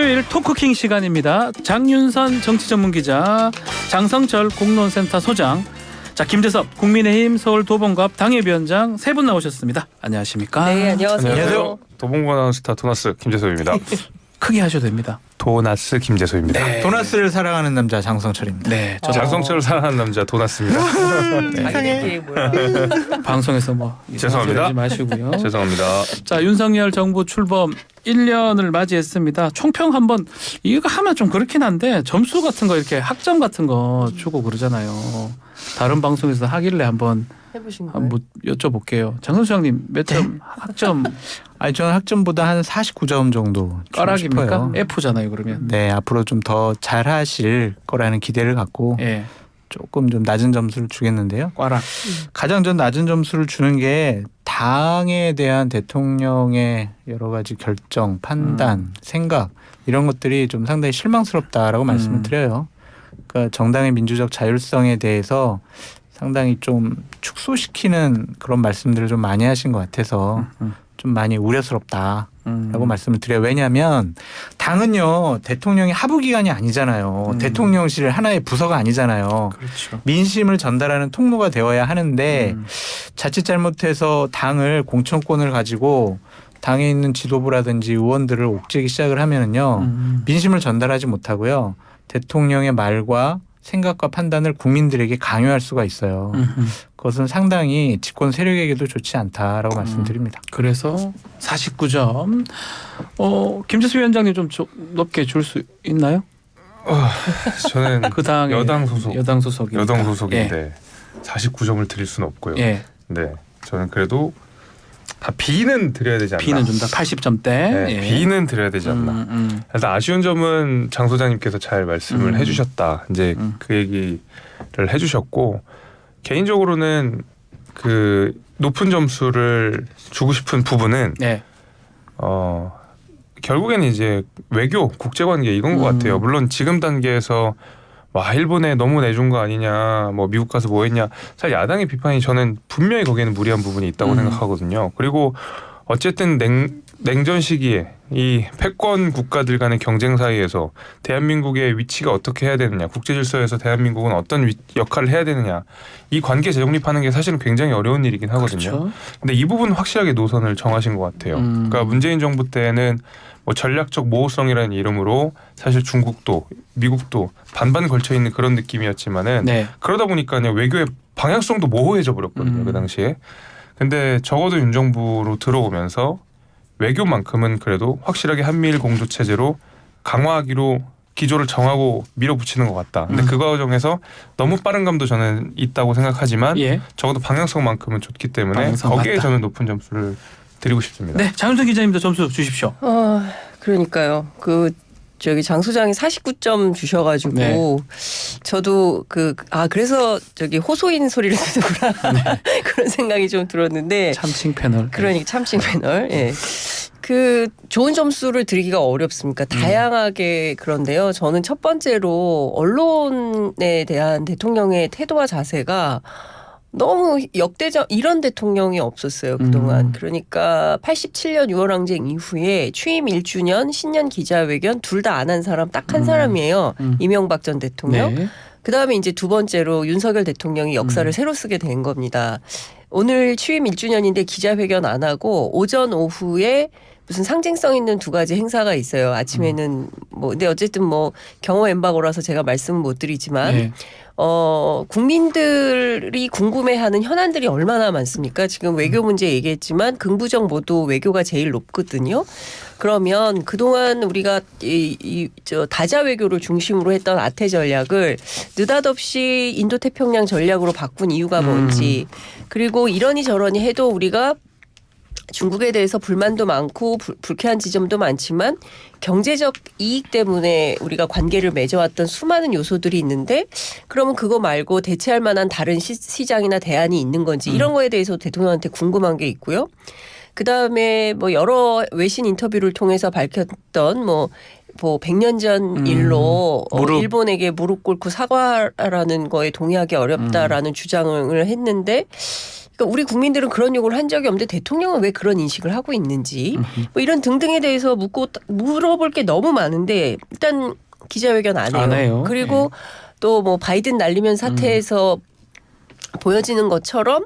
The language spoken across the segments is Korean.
일요일 토크킹 시간입니다. 장윤선 정치전문기자, 장성철 공론센터 소장, 자 김재섭 국민의힘 서울 도봉갑 당협위원장 세 분 나오셨습니다. 안녕하십니까? 네, 안녕하세요. 안녕하세요. 도봉관 스타 도나스 김재소입니다. 크게 하셔도 됩니다. 도나스 김재소입니다. 네. 도나스를 사랑하는 남자 장성철입니다. 네, 저 장성철을 사랑하는 남자 도나스입니다. 자기들끼리 뭐야. 방송에서 뭐 죄송합니다. 하지 마시고요. 죄송합니다. 자 윤석열 정부 출범 1년을 맞이했습니다. 총평 한번 이거 하면 좀 그렇긴 한데 점수 같은 거 이렇게 학점 같은 거 주고 그러잖아요. 다른 방송에서 하길래 한번 해보신 거예요? 한번 여쭤볼게요. 장선수장님 몇 점 학점 아니 저는 학점보다 한 49점 정도 주고 까락입니까? 싶어요. F잖아요 그러면. 네, 앞으로 좀 더 잘하실 거라는 기대를 갖고 예, 조금 좀 낮은 점수를 주겠는데요. 꽈락. 가장 전 낮은 점수를 주는 게 당에 대한 대통령의 여러 가지 결정, 판단, 생각 이런 것들이 좀 상당히 실망스럽다라고 말씀을 드려요. 그러니까 정당의 민주적 자율성에 대해서 상당히 좀 축소시키는 그런 말씀들을 좀 많이 하신 것 같아서 좀 많이 우려스럽다라고 말씀을 드려요. 왜냐하면 당은요 대통령이 하부기관이 아니잖아요. 대통령실 하나의 부서가 아니잖아요. 그렇죠. 민심을 전달하는 통로가 되어야 하는데 자칫 잘못해서 당을 공천권을 가지고 당에 있는 지도부라든지 의원들을 옥죄기 시작을 하면은요 민심을 전달하지 못하고요 대통령의 말과 생각과 판단을 국민들에게 강요할 수가 있어요. 그것은 상당히 집권 세력에게도 좋지 않다라고 말씀드립니다. 그래서 49점. 김재수 위원장님 좀 높게 줄 수 있나요? 저는 그 당의 여당 소속. 여당 소속이니까. 여당 소속인데 49점을 드릴 수는 없고요. 예. 네, 저는 그래도 다 B는 드려야 되지 않나. B는 준다. 80점대. 네, 예. B는 드려야 되지 않나. 일단 아쉬운 점은 장 소장님께서 잘 말씀을 해주셨다. 이제 그 얘기를 해주셨고 개인적으로는 그 높은 점수를 주고 싶은 부분은 네. 결국에는 이제 외교, 국제관계 이건 것 같아요. 물론 지금 단계에서 와 일본에 너무 내준 거 아니냐, 뭐 미국 가서 뭐 했냐. 사실 야당의 비판이 저는 분명히 거기에는 무리한 부분이 있다고 생각하거든요. 그리고 어쨌든 냉전 시기에 이 패권 국가들 간의 경쟁 사이에서 대한민국의 위치가 어떻게 해야 되느냐, 국제 질서에서 대한민국은 어떤 역할을 해야 되느냐, 이 관계 재정립하는 게 사실은 굉장히 어려운 일이긴 하거든요. 그렇죠. 근데 이 부분 확실하게 노선을 정하신 것 같아요. 그러니까 문재인 정부 때는 뭐 전략적 모호성이라는 이름으로 사실 중국도 미국도 반반 걸쳐 있는 그런 느낌이었지만은 네. 그러다 보니까 그냥 외교의 방향성도 모호해져 버렸거든요. 그 당시에. 근데 적어도 윤 정부로 들어오면서 외교만큼은 그래도 확실하게 한미일 공조 체제로 강화하기로 기조를 정하고 밀어붙이는 것 같다. 근데 그 과정에서 너무 빠른 감도 저는 있다고 생각하지만 예. 적어도 방향성만큼은 좋기 때문에 방향성 거기에 맞다. 저는 높은 점수를 드리고 싶습니다. 네. 장윤선 기자님도 점수 주십시오. 그러니까요. 저기 장 소장이 49점 주셔가지고 네. 저도 그래서 저기 호소인 소리를 듣는구나 그런 생각이 좀 들었는데 참칭 패널. 그러니까 참칭 패널. 예. 그 좋은 점수를 드리기가 어렵습니까? 다양하게 그런데요. 저는 첫 번째로 언론에 대한 대통령의 태도와 자세가 너무 역대적 이런 대통령이 없었어요 그동안. 그러니까 87년 6월 항쟁 이후에 취임 1주년 신년 기자회견 둘 다 안 한 사람 딱 한 사람이에요. 이명박 전 대통령. 네. 그다음에 이제 두 번째로 윤석열 대통령이 역사를 새로 쓰게 된 겁니다. 오늘 취임 1주년인데 기자회견 안 하고 오전 오후에 무슨 상징성 있는 두 가지 행사가 있어요. 아침에는 뭐 근데 어쨌든 뭐 경호 엠바고라서 제가 말씀은 못 드리지만 네. 국민들이 궁금해하는 현안들이 얼마나 많습니까? 지금 외교 문제 얘기했지만 긍부정 모두 외교가 제일 높거든요. 그러면 그동안 우리가 저 다자 외교를 중심으로 했던 아태 전략을 느닷없이 인도 태평양 전략으로 바꾼 이유가 뭔지, 그리고 이러니 저러니 해도 우리가 중국에 대해서 불만도 많고 불쾌한 지점도 많지만 경제적 이익 때문에 우리가 관계를 맺어왔던 수많은 요소들이 있는데 그러면 그거 말고 대체할 만한 다른 시장이나 대안이 있는 건지 이런 거에 대해서 대통령한테 궁금한 게 있고요. 그다음에 뭐 여러 외신 인터뷰를 통해서 밝혔던 뭐 뭐 100년 전 일로 일본에게 무릎 꿇고 사과라는 거에 동의하기 어렵다라는 주장을 했는데 그러니까 우리 국민들은 그런 요구를 한 적이 없는데 대통령은 왜 그런 인식을 하고 있는지 뭐 이런 등등에 대해서 물어볼 게 너무 많은데 일단 기자회견 안 해요. 안 해요. 그리고 또 뭐 바이든 날리면 사태에서 보여지는 것처럼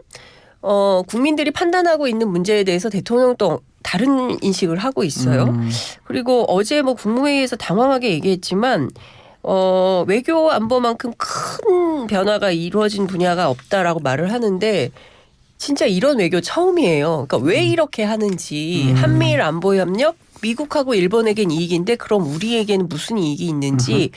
국민들이 판단하고 있는 문제에 대해서 대통령은 또 다른 인식을 하고 있어요. 그리고 어제 뭐 국무회의에서 당황하게 얘기했지만 외교 안보만큼 큰 변화가 이루어진 분야가 없다라고 말을 하는데 진짜 이런 외교 처음이에요. 그러니까 왜 이렇게 하는지 한미일 안보 협력 미국하고 일본에겐 이익인데 그럼 우리에게는 무슨 이익이 있는지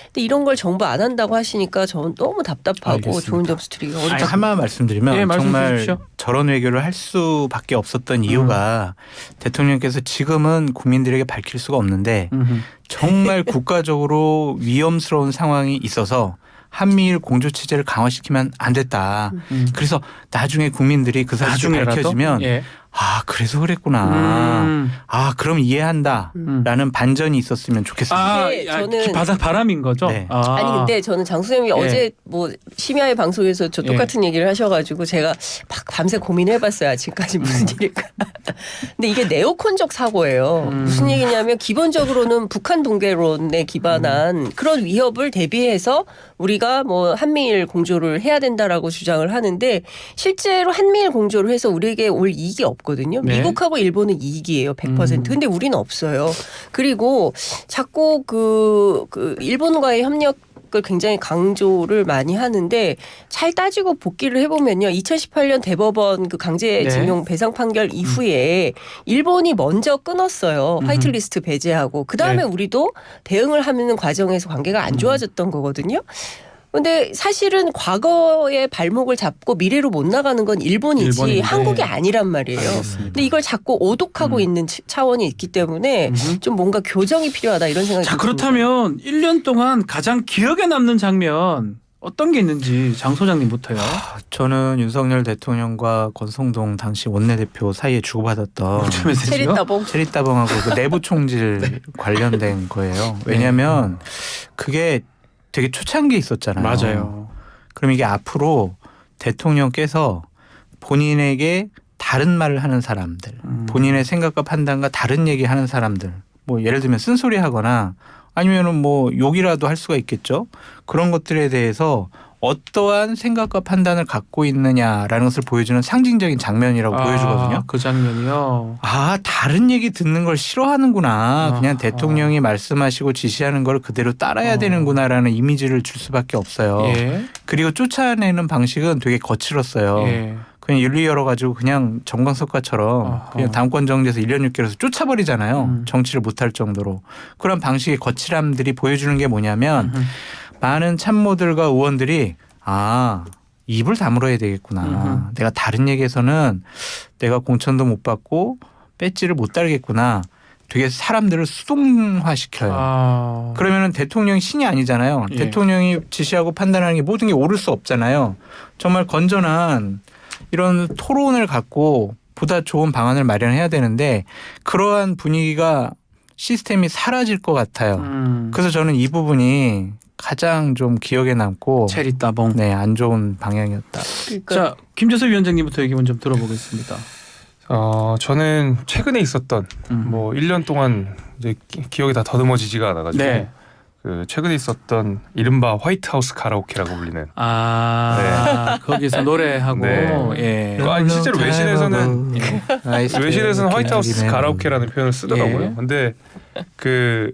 근데 이런 걸 정부 안 한다고 하시니까 저는 너무 답답하고 알겠습니다. 좋은 점수 드리기가 어렵죠. 한마디 말씀드리면 예, 말씀 정말 주십시오. 저런 외교를 할 수밖에 없었던 이유가 대통령께서 지금은 국민들에게 밝힐 수가 없는데 정말 국가적으로 위험스러운 상황이 있어서 한미일 공조 체제를 강화시키면 안 됐다. 그래서 나중에 국민들이 그 사실이 나중에라도? 밝혀지면 예. 아 그래서 그랬구나. 아 그럼 이해한다라는 반전이 있었으면 좋겠습니다. 근데 저는 바람인 거죠. 네. 아니 근데 저는 장수님이 어제 뭐 심야의 방송에서 저 똑같은 얘기를 하셔가지고 제가 막 밤새 고민해봤어요. 아침까지 무슨 일일까. 근데 이게 네오콘적 사고예요. 무슨 얘기냐면 기본적으로는 북한 동계론에 기반한 그런 위협을 대비해서 우리가 뭐 한미일 공조를 해야 된다라고 주장을 하는데 실제로 한미일 공조를 해서 우리에게 올 이익이 없거든요. 네. 미국하고 일본은 이익이에요. 100%. 근데 우리는 없어요. 그리고 자꾸 그 일본과의 협력을 굉장히 강조를 많이 하는데 잘 따지고 복기를 해보면요. 2018년 대법원 그 강제징용 배상 판결 이후에 일본이 먼저 끊었어요. 화이트리스트 배제하고. 그다음에 네. 우리도 대응을 하는 과정에서 관계가 안 좋아졌던 거거든요. 근데 사실은 과거의 발목을 잡고 미래로 못 나가는 건 일본이지 일본인데. 한국이 아니란 말이에요. 알겠습니다. 근데 이걸 자꾸 오독하고 있는 차원이 있기 때문에 좀 뭔가 교정이 필요하다 이런 생각이 자, 듭니다. 그렇다면 1년 동안 가장 기억에 남는 장면 어떤 게 있는지 장 소장님부터요. 저는 윤석열 대통령과 권성동 당시 원내대표 사이에 주고받았던 체리따봉. 체리따봉하고 그 내부 총질 관련된 거예요. 왜냐하면 그게 되게 초창기에 있었잖아요. 맞아요. 그럼 이게 앞으로 대통령께서 본인에게 다른 말을 하는 사람들, 본인의 생각과 판단과 다른 얘기하는 사람들, 뭐 예를 들면 쓴소리하거나 아니면은 뭐 욕이라도 할 수가 있겠죠. 그런 것들에 대해서 어떠한 생각과 판단을 갖고 있느냐라는 것을 보여주는 상징적인 장면이라고 보여주거든요. 그 장면이요. 아 다른 얘기 듣는 걸 싫어하는구나. 그냥 대통령이 말씀하시고 지시하는 걸 그대로 따라야 되는구나라는 이미지를 줄 수밖에 없어요. 예. 그리고 쫓아내는 방식은 되게 거칠었어요. 예. 그냥 윤리 열어가지고 그냥 정광석과처럼 그냥 당권 정지에서 1년 6개월에서 쫓아버리잖아요. 정치를 못할 정도로. 그런 방식의 거칠함들이 보여주는 게 뭐냐면 많은 참모들과 의원들이 아 입을 다물어야 되겠구나. 내가 다른 얘기에서는 내가 공천도 못 받고 배지를 못 달겠구나. 되게 사람들을 수동화시켜요. 그러면은 대통령이 신이 아니잖아요. 예. 대통령이 지시하고 판단하는 게 모든 게 옳을 수 없잖아요. 정말 건전한 이런 토론을 갖고 보다 좋은 방안을 마련해야 되는데 그러한 분위기가 시스템이 사라질 것 같아요. 그래서 저는 이 부분이 가장 좀 기억에 남고 체리따봉. 네, 안 좋은 방향이었다. 그러니까 자, 김재섭 위원장님부터 얘기 먼저 들어보겠습니다. 저는 최근에 있었던 뭐 1년 동안 이제 기억이 다 더듬어지지가 않아가지고 네. 그 최근에 있었던 이른바 화이트하우스 가라오케라고 불리는 거기서 노래하고 네. 예. 아니, 실제로 외신에서는 외신에서는 화이트하우스 가라오케라는 표현을 쓰더라고요. 예. 근데 그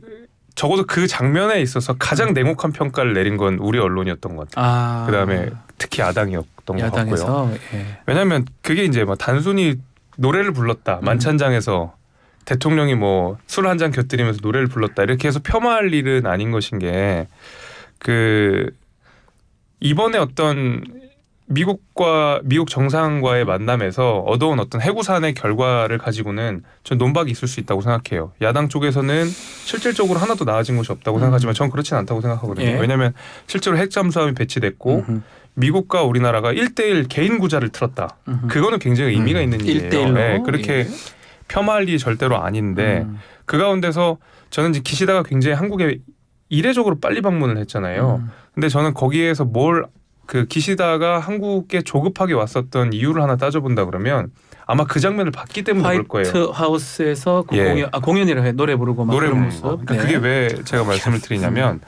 적어도 그 장면에 있어서 가장 냉혹한 평가를 내린 건 우리 언론이었던 것 같아요. 그다음에 특히 야당이었던 것 같고요. 야당에서 예. 왜냐하면 그게 이제 뭐 단순히 노래를 불렀다 만찬장에서 대통령이 뭐 술 한 잔 곁들이면서 노래를 불렀다 이렇게 해서 폄하할 일은 아닌 것인 게 그 이번에 어떤 미국 정상과의 만남에서 얻어온 어떤 해구산의 결과를 가지고는 전 논박이 있을 수 있다고 생각해요. 야당 쪽에서는 실질적으로 하나도 나아진 것이 없다고 생각하지만 전 그렇진 않다고 생각하거든요. 예. 왜냐하면 실제로 핵잠수함이 배치됐고 미국과 우리나라가 1대1 개인 구자를 틀었다. 그거는 굉장히 의미가 있는 일이에요. 1대1로. 네, 그렇게 폄하할 일이 절대로 아닌데 그 가운데서 저는 이제 기시다가 굉장히 한국에 이례적으로 빨리 방문을 했잖아요. 근데 저는 거기에서 그 기시다가 한국에 조급하게 왔었던 이유를 하나 따져본다 그러면 아마 그 장면을 봤기 때문에 그럴 거예요. 화이트 하우스에서 그 예. 공연이라 해 노래 부르고 막 노래 그런 부르는 모습. 거. 그러니까 네. 그게 왜 제가 말씀을 드리냐면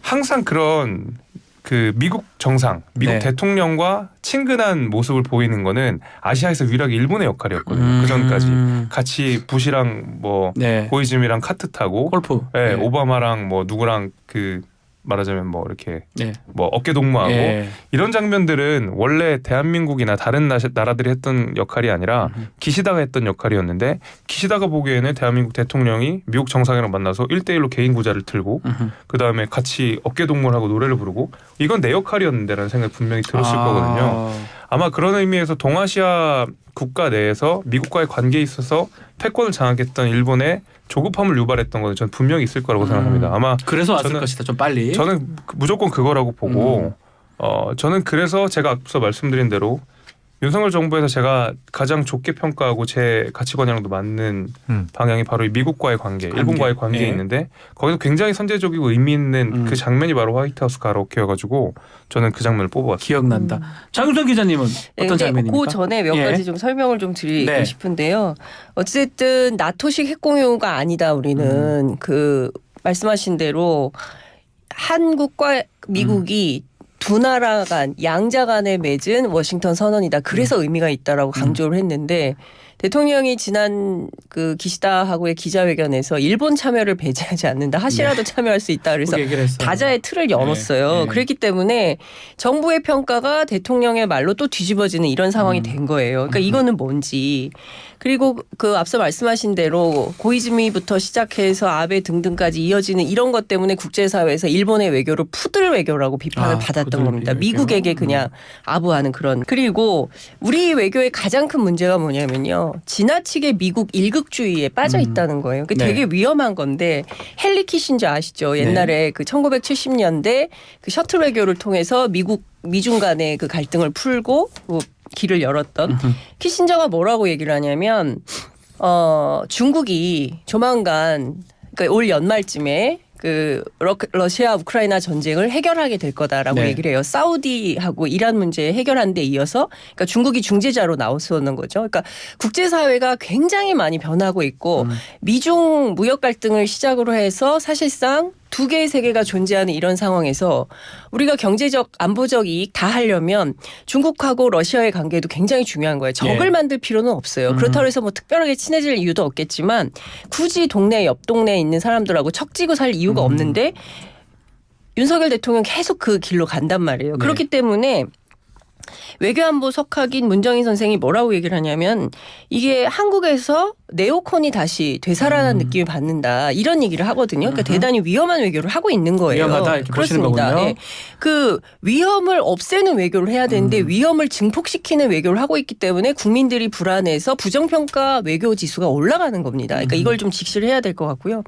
항상 그런 그 미국 정상, 미국 네. 대통령과 친근한 모습을 보이는 거는 아시아에서 유일하게 일본의 역할이었거든요. 그 전까지 같이 부시랑 뭐 네. 고이즈미랑 카트 타고, 골프. 예, 네. 오바마랑 뭐 누구랑 그 말하자면 뭐 이렇게 네. 뭐 어깨 동무하고 예. 이런 장면들은 원래 대한민국이나 다른 나라들이 했던 역할이 아니라 기시다가 했던 역할이었는데 기시다가 보기에는 대한민국 대통령이 미국 정상이랑 만나서 1대1로 개인 구자를 틀고 그 다음에 같이 어깨 동무를 하고 노래를 부르고 이건 내 역할이었는데라는 생각이 분명히 들었을 거거든요. 아마 그런 의미에서 동아시아 국가 내에서 미국과의 관계에 있어서 패권을 장악했던 일본의 조급함을 유발했던 것은 저는 분명히 있을 거라고 생각합니다. 아마 그래서 왔을 저는- 것이다. 좀 빨리. 저는 무조건 그거라고 보고 저는 그래서 제가 앞서 말씀드린 대로 윤석열 정부에서 제가 가장 좋게 평가하고 제 가치관이랑도 맞는 방향이 바로 이 미국과의 관계, 일본과의 관계에 예. 있는데 거기서 굉장히 선제적이고 의미 있는 그 장면이 바로 화이트하우스 가로케여가지고 저는 그 장면을 뽑아왔어요. 기억난다. 장윤선 기자님은 어떤 장면입니까? 그 전에 몇 예. 가지 좀 설명을 좀 드리고 네. 싶은데요. 어쨌든 나토식 핵공유가 아니다. 우리는 그 말씀하신 대로 한국과 미국이 두 나라 간 양자 간에 맺은 워싱턴 선언이다. 그래서 의미가 있다라고 강조를 했는데 대통령이 지난 그 기시다하고의 기자회견에서 일본 참여를 배제하지 않는다. 하시라도 참여할 수 있다. 그래서 그 얘기를 했어요. 다자의 틀을 열었어요. 네. 그렇기 때문에 정부의 평가가 대통령의 말로 또 뒤집어지는 이런 상황이 된 거예요. 그러니까 이거는 뭔지. 그리고 그 앞서 말씀하신 대로 고이즈미부터 시작해서 아베 등등까지 이어지는 이런 것 때문에 국제사회에서 일본의 외교를 푸들 외교라고 비판을 받았던 푸들 겁니다. 외교. 미국에게 그냥 아부하는 그런. 그리고 우리 외교의 가장 큰 문제가 뭐냐면요. 지나치게 미국 일극주의에 빠져 있다는 거예요. 그게 네. 되게 위험한 건데 헨리 키신저 아시죠? 옛날에 그 1970년대 그 셔틀 외교를 통해서 미중 간의 그 갈등을 풀고 뭐 길을 열었던 키신저가 뭐라고 얘기를 하냐면 중국이 조만간 그러니까 올 연말쯤에 그 러시아 우크라이나 전쟁을 해결하게 될 거다라고 네. 얘기를 해요. 사우디하고 이란 문제 해결한 데 이어서 그러니까 중국이 중재자로 나왔었는 거죠. 그러니까 국제사회가 굉장히 많이 변하고 있고 미중 무역 갈등을 시작으로 해서 사실상 두 개의 세계가 존재하는 이런 상황에서 우리가 경제적 안보적 이익 다 하려면 중국하고 러시아의 관계도 굉장히 중요한 거예요. 적을 예. 만들 필요는 없어요. 그렇다고 해서 뭐 특별하게 친해질 이유도 없겠지만 굳이 옆 동네에 있는 사람들하고 척지고 살 이유가 없는데 윤석열 대통령 계속 그 길로 간단 말이에요. 네. 그렇기 때문에 외교안보 석학인 문정인 선생이 뭐라고 얘기를 하냐면 이게 한국에서 네오콘이 다시 되살아난 느낌을 받는다 이런 얘기를 하거든요. 그러니까 대단히 위험한 외교를 하고 있는 거예요. 위험하다 이렇게 보시는 그렇습니다. 거군요. 예. 그 위험을 없애는 외교를 해야 되는데 위험을 증폭시키는 외교를 하고 있기 때문에 국민들이 불안해서 부정평가 외교 지수가 올라가는 겁니다. 그러니까 이걸 좀 직시를 해야 될 것 같고요.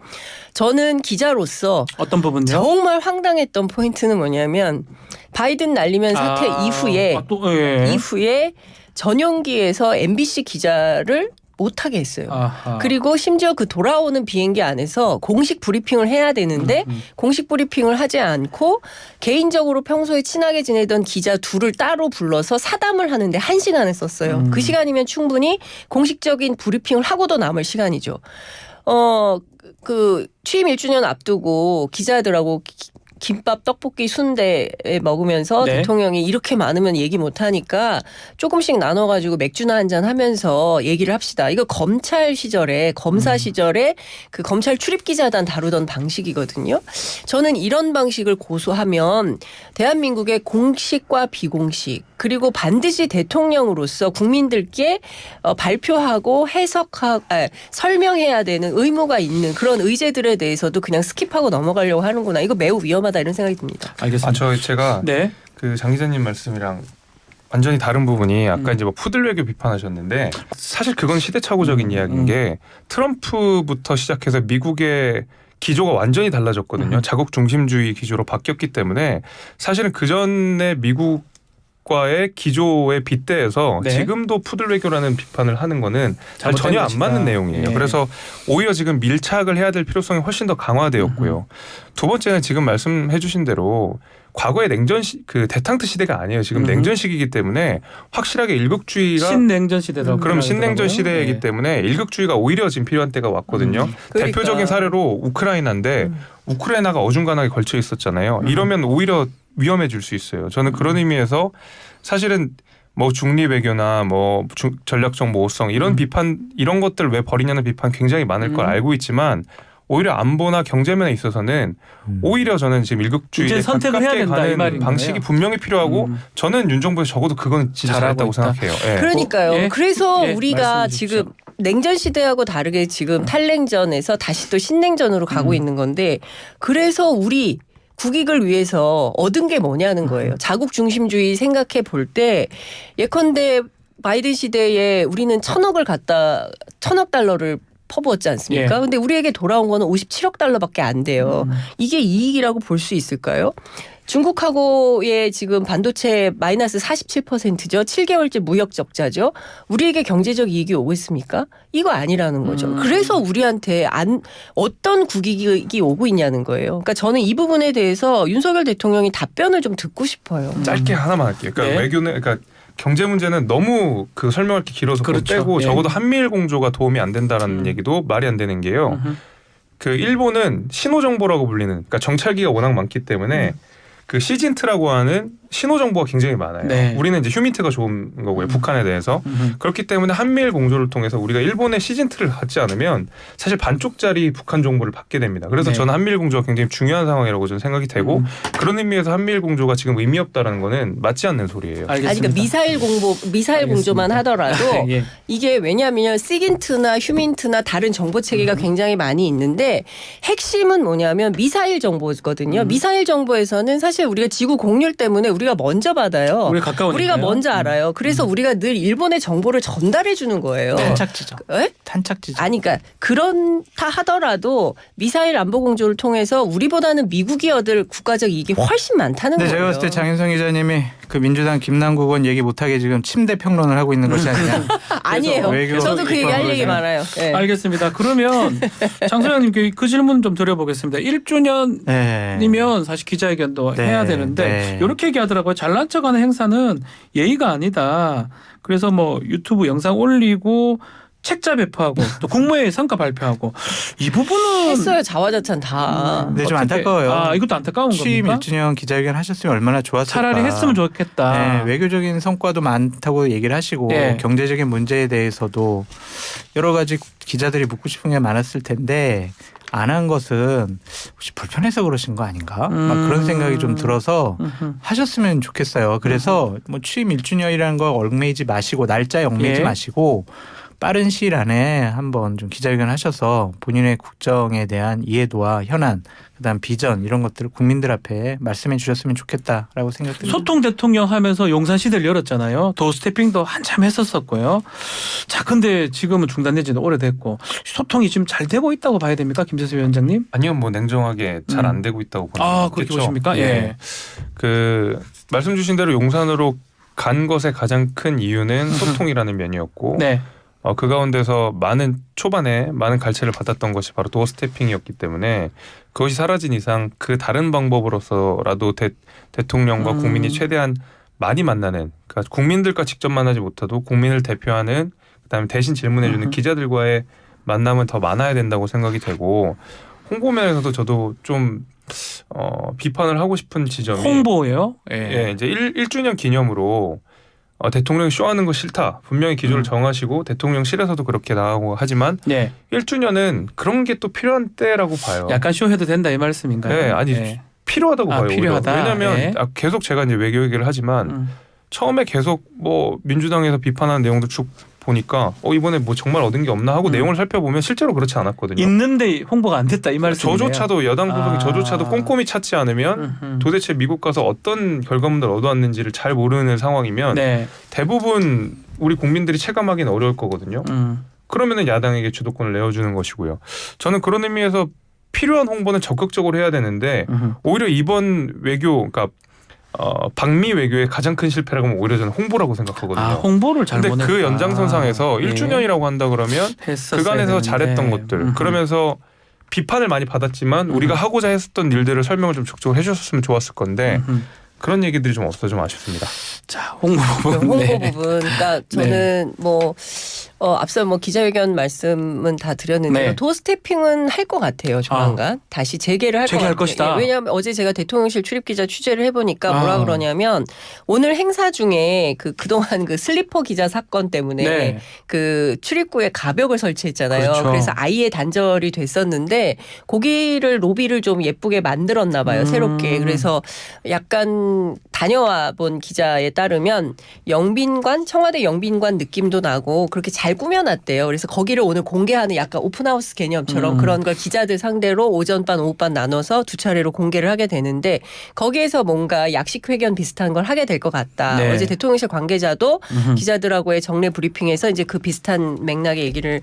저는 기자로서 어떤 부분요? 정말 황당했던 포인트는 뭐냐면 바이든 날리면 사태 이후에 전용기에서 MBC 기자를 못하게 했어요. 아하. 그리고 심지어 그 돌아오는 비행기 안에서 공식 브리핑을 해야 되는데 공식 브리핑을 하지 않고 개인적으로 평소에 친하게 지내던 기자 둘을 따로 불러서 사담을 하는데 1시간을 썼어요. 그 시간이면 충분히 공식적인 브리핑을 하고도 남을 시간이죠. 그 취임 1주년 앞두고 기자들하고 김밥, 떡볶이, 순대 먹으면서 네. 대통령이 이렇게 많으면 얘기 못하니까 조금씩 나눠가지고 맥주나 한잔 하면서 얘기를 합시다. 이거 검찰 시절에 검사 시절에 그 검찰 출입기자단 다루던 방식이거든요. 저는 이런 방식을 고수하면 대한민국의 공식과 비공식 그리고 반드시 대통령으로서 국민들께 발표하고 설명해야 되는 의무가 있는 그런 의제들에 대해서도 그냥 스킵하고 넘어가려고 하는구나. 이거 매우 위험하다 이런 생각이 듭니다. 알겠습니다. 제가 네. 그 장 기자님 말씀이랑 완전히 다른 부분이 아까 이제 뭐 푸들 외교 비판하셨는데 사실 그건 시대착오적인 이야기인 게 트럼프부터 시작해서 미국의 기조가 완전히 달라졌거든요. 자국 중심주의 기조로 바뀌었기 때문에 사실은 그 전에 미국 미국과의 기조에 빗대해서 네. 지금도 푸들 외교라는 비판을 하는 거는 잘못된 전혀 안 것이다. 맞는 내용이에요. 예. 그래서 오히려 지금 밀착을 해야 될 필요성이 훨씬 더 강화되었고요. 두 번째는 지금 말씀해 주신 대로 과거의 그 대탕트 시대가 아니에요. 지금 냉전 시기이기 때문에 확실하게 일극주의가 신냉전 시대라고. 그럼 신냉전 하더라고요. 시대이기 네. 때문에 일극주의가 오히려 지금 필요한 때가 왔거든요. 그러니까. 대표적인 사례로 우크라이나인데 우크라이나가 어중간하게 걸쳐 있었잖아요. 이러면 오히려 위험해질 수 있어요. 저는 그런 의미에서 사실은 뭐 중립 외교나 뭐 전략적 모호성 이런 비판 이런 것들 왜 버리냐는 비판 굉장히 많을 걸 알고 있지만 오히려 안보나 경제면에 있어서는 오히려 저는 지금 일극주의에 이제 선택을 해야 가깝게 된다, 이 말인 가는 방식이 거예요. 분명히 필요하고 저는 윤 정부에서 적어도 그건 진짜 잘하고 잘했다고 있다. 생각해요. 예. 그러니까요. 예. 그래서 예. 우리가 말씀해 주십시오. 지금 냉전 시대하고 다르게 지금 탈냉전에서 다시 또 신냉전으로 가고 있는 건데 그래서 우리 국익을 위해서 얻은 게 뭐냐는 거예요. 자국 중심주의 생각해 볼 때 예컨대 바이든 시대에 우리는 1,000억 달러를 퍼부었지 않습니까? 예. 근데 우리에게 돌아온 거는 57억 달러밖에 안 돼요. 이게 이익이라고 볼 수 있을까요? 중국하고의 지금 반도체 마이너스 47%죠. 7개월째 무역 적자죠. 우리에게 경제적 이익이 오고 있습니까? 이거 아니라는 거죠. 그래서 우리한테 어떤 국익이 오고 있냐는 거예요. 그러니까 저는 이 부분에 대해서 윤석열 대통령이 답변을 좀 듣고 싶어요. 짧게 하나만 할게요. 그러니까 네. 외교는 그러니까 경제 문제는 너무 그 설명할 게 길어서 그걸 그렇죠. 빼고 예. 적어도 한미일 공조가 도움이 안 된다라는 얘기도 말이 안 되는 게요. 그 일본은 신호 정보라고 불리는 그러니까 정찰기가 워낙 많기 때문에 그 시진트라고 하는 신호 정보가 굉장히 많아요. 네. 우리는 이제 휴민트가 좋은 거고요. 북한에 대해서. 그렇기 때문에 한미일 공조를 통해서 우리가 일본의 시진트를 갖지 않으면 사실 반쪽짜리 북한 정보를 받게 됩니다. 그래서 네. 저는 한미일 공조가 굉장히 중요한 상황이라고 저는 생각이 되고 그런 의미에서 한미일 공조가 지금 의미 없다라는 거는 맞지 않는 소리예요. 알겠습니다. 아니, 그러니까 미사일 알겠습니다. 공조만 하더라도 예. 이게 왜냐하면 시긴트나 휴민트나 다른 정보 체계가 굉장히 많이 있는데 핵심은 뭐냐면 미사일 정보거든요. 미사일 정보에서는 사실 우리가 지구 공률 때문에 우리가 먼저 받아요. 우리 가까우니까요. 우리가 먼저 알아요. 그래서 우리가 늘 일본의 정보를 전달해 주는 거예요. 탄착지죠. 에? 탄착지죠. 아니, 그러니까 그렇다 하더라도 미사일 안보 공조를 통해서 우리보다는 미국이 얻을 국가적 이익이 훨씬 많다는 근데 거예요. 제가 봤을 때 장윤성 기자님이 그 민주당 김남국 의원 얘기 못하게 지금 침대 평론을 하고 있는 것이 아니냐. 아니에요. 외교 저도 그 얘기 할 이권으로 얘기 지금. 많아요. 네. 알겠습니다. 그러면 장 소장님께 그 질문 좀 드려보겠습니다. 1주년 네. 이면 사실 기자회견도 네, 해야 되는데 네. 이렇게 얘기하더라고요. 잘난 척하는 행사는 예의가 아니다. 그래서 뭐 유튜브 영상 올리고 책자 배포하고 또 국무회의 성과 발표하고 이 부분은 했어요. 자화자찬 다. 네, 좀 어떻게- 안타까워요. 아 이것도 안타까운 취임 겁니까? 1주년 기자회견 하셨으면 얼마나 좋았을까. 차라리 했으면 좋겠다. 네, 외교적인 성과도 많다고 얘기를 하시고 네. 경제적인 문제에 대해서도 여러 가지 기자들이 묻고 싶은 게 많았을 텐데 안 한 것은 혹시 불편해서 그러신 거 아닌가? 막 그런 생각이 좀 들어서 하셨으면 좋겠어요. 그래서 뭐 취임 1주년이라는 거 얽매이지 마시고 날짜에 얽매이지 예. 마시고 빠른 시일 안에 한번 좀 기자회견 하셔서 본인의 국정에 대한 이해도와 현안 그다음 비전 이런 것들을 국민들 앞에 말씀해 주셨으면 좋겠다라고 생각됩니다. 소통 대통령 하면서 용산 시대를 열었잖아요. 도어 스태핑도 한참 했었었고요. 자, 근데 지금은 중단된 지는 오래됐고 소통이 지금 잘 되고 있다고 봐야 됩니까, 김재수 위원장님? 아니요, 뭐 냉정하게 잘 안 되고 있다고 보는 아, 거겠죠. 그렇게 보십니까? 예. 그 말씀 주신 대로 용산으로 간 것의 가장 큰 이유는 소통이라는 면이었고 네. 그 가운데서 초반에 많은 갈채를 받았던 것이 바로 도어 스태핑이었기 때문에 그것이 사라진 이상 그 다른 방법으로서라도 대통령과 국민이 최대한 많이 만나는 그러니까 국민들과 직접 만나지 못해도 국민을 대표하는 그다음에 대신 질문해주는 기자들과의 만남은 더 많아야 된다고 생각이 되고 홍보 면에서도 저도 좀 비판을 하고 싶은 지점이 홍보예요. 예, 이제 1주년 기념으로 대통령이 쇼하는 거 싫다. 분명히 기조를 정하시고 대통령실에서도 그렇게 나가고 하지만 네. 1주년은 그런 게 또 필요한 때라고 봐요. 약간 쇼해도 된다 이 말씀인가요? 네, 아니 네. 필요하다고 아, 봐요. 필요하다. 오히려. 왜냐하면 예. 계속 제가 이제 외교 얘기를 하지만 처음에 계속 뭐 민주당에서 비판하는 내용도 쭉 보니까 이번에 뭐 정말 얻은 게 없나 하고 내용을 살펴보면 실제로 그렇지 않았거든요. 있는데 홍보가 안 됐다 이 말씀이네요. 저조차도 여당 소속이 저조차도 꼼꼼히 찾지 않으면 도대체 미국 가서 어떤 결과물을 얻어왔는지를 잘 모르는 상황이면 네. 대부분 우리 국민들이 체감하기는 어려울 거거든요. 그러면은 야당에게 주도권을 내어주는 것이고요. 저는 그런 의미에서 필요한 홍보는 적극적으로 해야 되는데 오히려 이번 외교, 그러니까 방미 외교의 가장 큰 실패라고 하면 오히려 저는 홍보라고 생각하거든요. 아, 홍보를 잘 근데 못했다. 그 연장선상에서 예. 1주년이라고 한다 그러면 했었어야 그간에서 잘했던 되는데. 것들 그러면서 비판을 많이 받았지만 우리가 하고자 했었던 일들을 설명을 좀 적극적으로 해주셨으면 좋았을 건데 그런 얘기들이 좀 없어 좀 아쉽습니다. 자, 홍보 부분. 홍보 네. 부분. 그러니까 저는 뭐 앞서 뭐 기자회견 말씀은 다 드렸는데요. 네. 도스태핑은 할 것 같아요. 조만간 다시 재개를 할 것 재개할 같아요. 것이다. 예, 왜냐하면 어제 제가 대통령실 출입 기자 취재를 해보니까 아. 뭐라 그러냐면 오늘 행사 중에 그동안 그 슬리퍼 기자 사건 때문에 네. 그 출입구에 가벽을 설치했잖아요. 그렇죠. 그래서 아예 단절이 됐었는데 거기를 로비를 좀 예쁘게 만들었나 봐요. 새롭게. 그래서 약간 다녀와 본 기자에 따르면 영빈관, 청와대 영빈관 느낌도 나고 그렇게 잘 꾸며놨대요. 그래서 거기를 오늘 공개하는 약간 오픈하우스 개념처럼 그런 걸 기자들 상대로 오전반, 오후반 나눠서 두 차례로 공개를 하게 되는데 거기에서 뭔가 약식 회견 비슷한 걸 하게 될 것 같다. 네. 어제 대통령실 관계자도 기자들하고의 정례 브리핑에서 이제 그 비슷한 맥락의 얘기를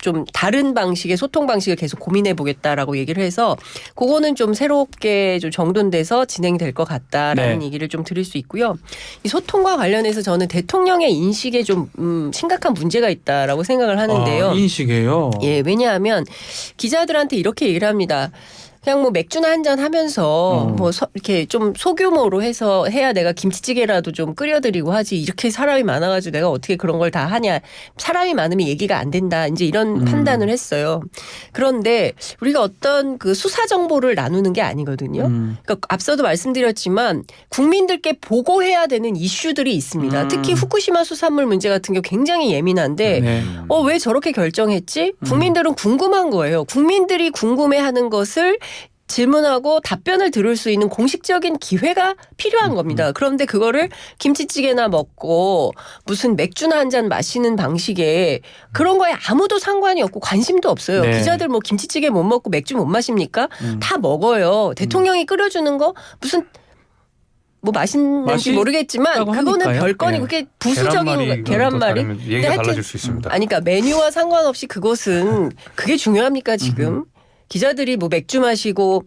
좀 다른 방식의 소통 방식을 계속 고민해 보겠다라고 얘기를 해서 그거는 좀 새롭게 좀 정돈돼서 진행될 것 같다라는 네. 얘기를 좀 드릴 수 있고요. 이 소통과 관련해서 저는 대통령의 인식에 좀 심각한 문제가 있다라고 생각을 하는데요. 아, 인식이에요. 예, 왜냐하면 기자들한테 이렇게 얘기를 합니다. 그냥 뭐 맥주나 한잔 하면서 이렇게 좀 소규모로 해서 해야 내가 김치찌개라도 좀 끓여드리고 하지 이렇게 사람이 많아가지고 내가 어떻게 그런 걸 다 하냐. 사람이 많으면 얘기가 안 된다. 이제 이런 판단을 했어요. 그런데 우리가 어떤 그 수사 정보를 나누는 게 아니거든요. 그러니까 앞서도 말씀드렸지만 국민들께 보고해야 되는 이슈들이 있습니다. 특히 후쿠시마 수산물 문제 같은 경우 굉장히 예민한데 네. 왜 저렇게 결정했지? 국민들은 궁금한 거예요. 국민들이 궁금해하는 것을 질문하고 답변을 들을 수 있는 공식적인 기회가 필요한 겁니다. 그런데 그거를 김치찌개나 먹고 무슨 맥주나 한 잔 마시는 방식에 그런 거에 아무도 상관이 없고 관심도 없어요. 네. 기자들 뭐 김치찌개 못 먹고 맥주 못 마십니까? 다 먹어요. 대통령이 끓여주는 거 무슨 뭐 맛있는지 맛이 모르겠지만 있다고 그거는 하니까요. 별건이 네. 그게 부수적인 계란말이. 얘기가 하여튼 달라질 수 있습니다. 아니 그러니까 메뉴와 상관없이 그것은 그게 중요합니까 지금? 기자들이 뭐 맥주 마시고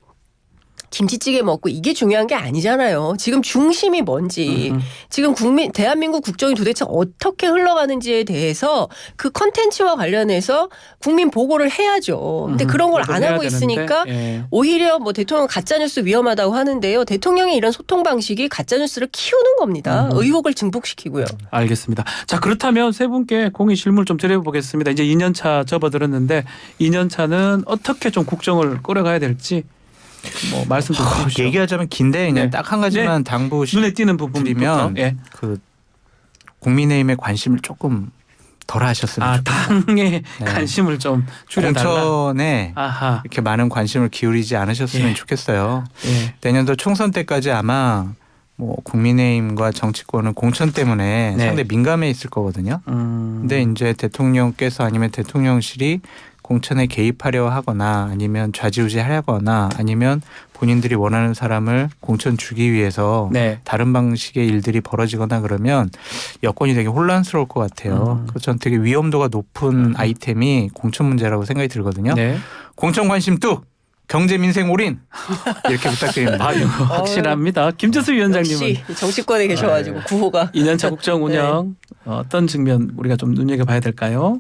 김치찌개 먹고 이게 중요한 게 아니잖아요. 지금 중심이 뭔지 지금 대한민국 국정이 도대체 어떻게 흘러가는지에 대해서 그 컨텐츠와 관련해서 국민 보고를 해야죠. 근데 그런 걸 안 해야 하고 있으니까 되는데, 예. 오히려 뭐 대통령 가짜뉴스 위험하다고 하는데요. 대통령의 이런 소통 방식이 가짜뉴스를 키우는 겁니다. 의혹을 증폭시키고요. 알겠습니다. 자, 그렇다면 세 분께 공의 질문 좀 드려보겠습니다. 이제 2년차 접어들었는데 2년차는 어떻게 좀 국정을 끌어가야 될지 뭐 말씀 좀 주십시오. 얘기하자면 긴데 그냥 네. 딱 한 가지만 당부 눈에 띄는 부분부터. 드리면 예. 그 국민의힘의 관심을 조금 덜 하셨으면 아, 좋겠어요. 당의 관심을 좀 줄여달라. 공천에 아하. 이렇게 많은 관심을 기울이지 않으셨으면 예. 좋겠어요. 예. 내년도 총선 때까지 아마 뭐 국민의힘과 정치권은 공천 때문에 네. 상당히 민감해 있을 거거든요. 근데 이제 대통령께서 아니면 대통령실이 공천에 개입하려 하거나 아니면 좌지우지하거나 아니면 본인들이 원하는 사람을 공천 주기 위해서 네. 다른 방식의 일들이 벌어지거나 그러면 여건이 되게 혼란스러울 것 같아요. 그래서 전 되게 위험도가 높은 아이템이 공천 문제라고 생각이 들거든요. 네. 공천 관심 뚝, 경제 민생 올인 이렇게 부탁드립니다. 아유, 확실합니다. 김재수 위원장님은 역시 정치권에 계셔가지고 구호가 2년차 국정 운영 어떤 측면 우리가 좀 눈여겨봐야 될까요?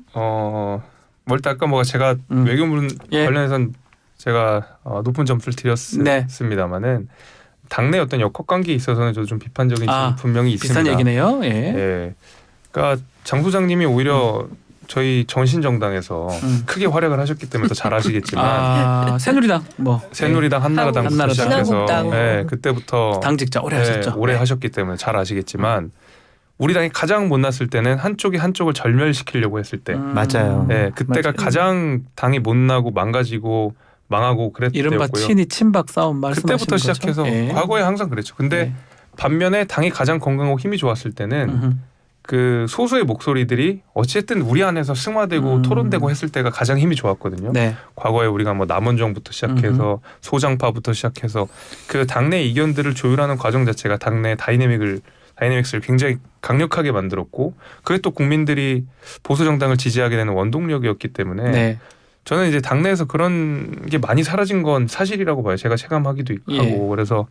뭘 아까 뭐 제가 외교문 예. 관련해서는 제가 높은 점수를 드렸습니다만은 당내 어떤 역학관계에 있어서는 저도 좀 비판적인 점이 분명히 있습니다. 비슷한 얘기네요. 예. 예. 그러니까 장 소장님이 오히려 저희 정신정당에서 크게 활약을 하셨기 때문에 더 잘 아시겠지만 새누리당 뭐 새누리당 한나라당부터 한나라당. 시작해서 신한국당. 예, 그때부터 당직자 오래 하셨죠. 오래 네. 하셨기 때문에 잘 아시겠지만 우리 당이 가장 못났을 때는 한쪽이 한쪽을 절멸시키려고 했을 때 맞아요. 예, 그때가 맞아요. 가장 당이 못나고 망가지고 망하고 그랬을 이른바 때였고요. 친이 친박 싸움 말씀하시는 그때부터 시작해서 거죠? 예. 과거에 항상 그랬죠. 근데 네. 반면에 당이 가장 건강하고 힘이 좋았을 때는 그 소수의 목소리들이 어쨌든 우리 안에서 승화되고 토론되고 했을 때가 가장 힘이 좋았거든요. 네. 과거에 우리가 뭐 남원정부터 시작해서 소장파부터 시작해서 그 당내 의견들을 조율하는 과정 자체가 당내 다이내믹스를 굉장히 강력하게 만들었고 그게 또 국민들이 보수 정당을 지지하게 되는 원동력이었기 때문에 네. 저는 이제 당내에서 그런 게 많이 사라진 건 사실이라고 봐요. 제가 체감하기도 예. 하고 그래서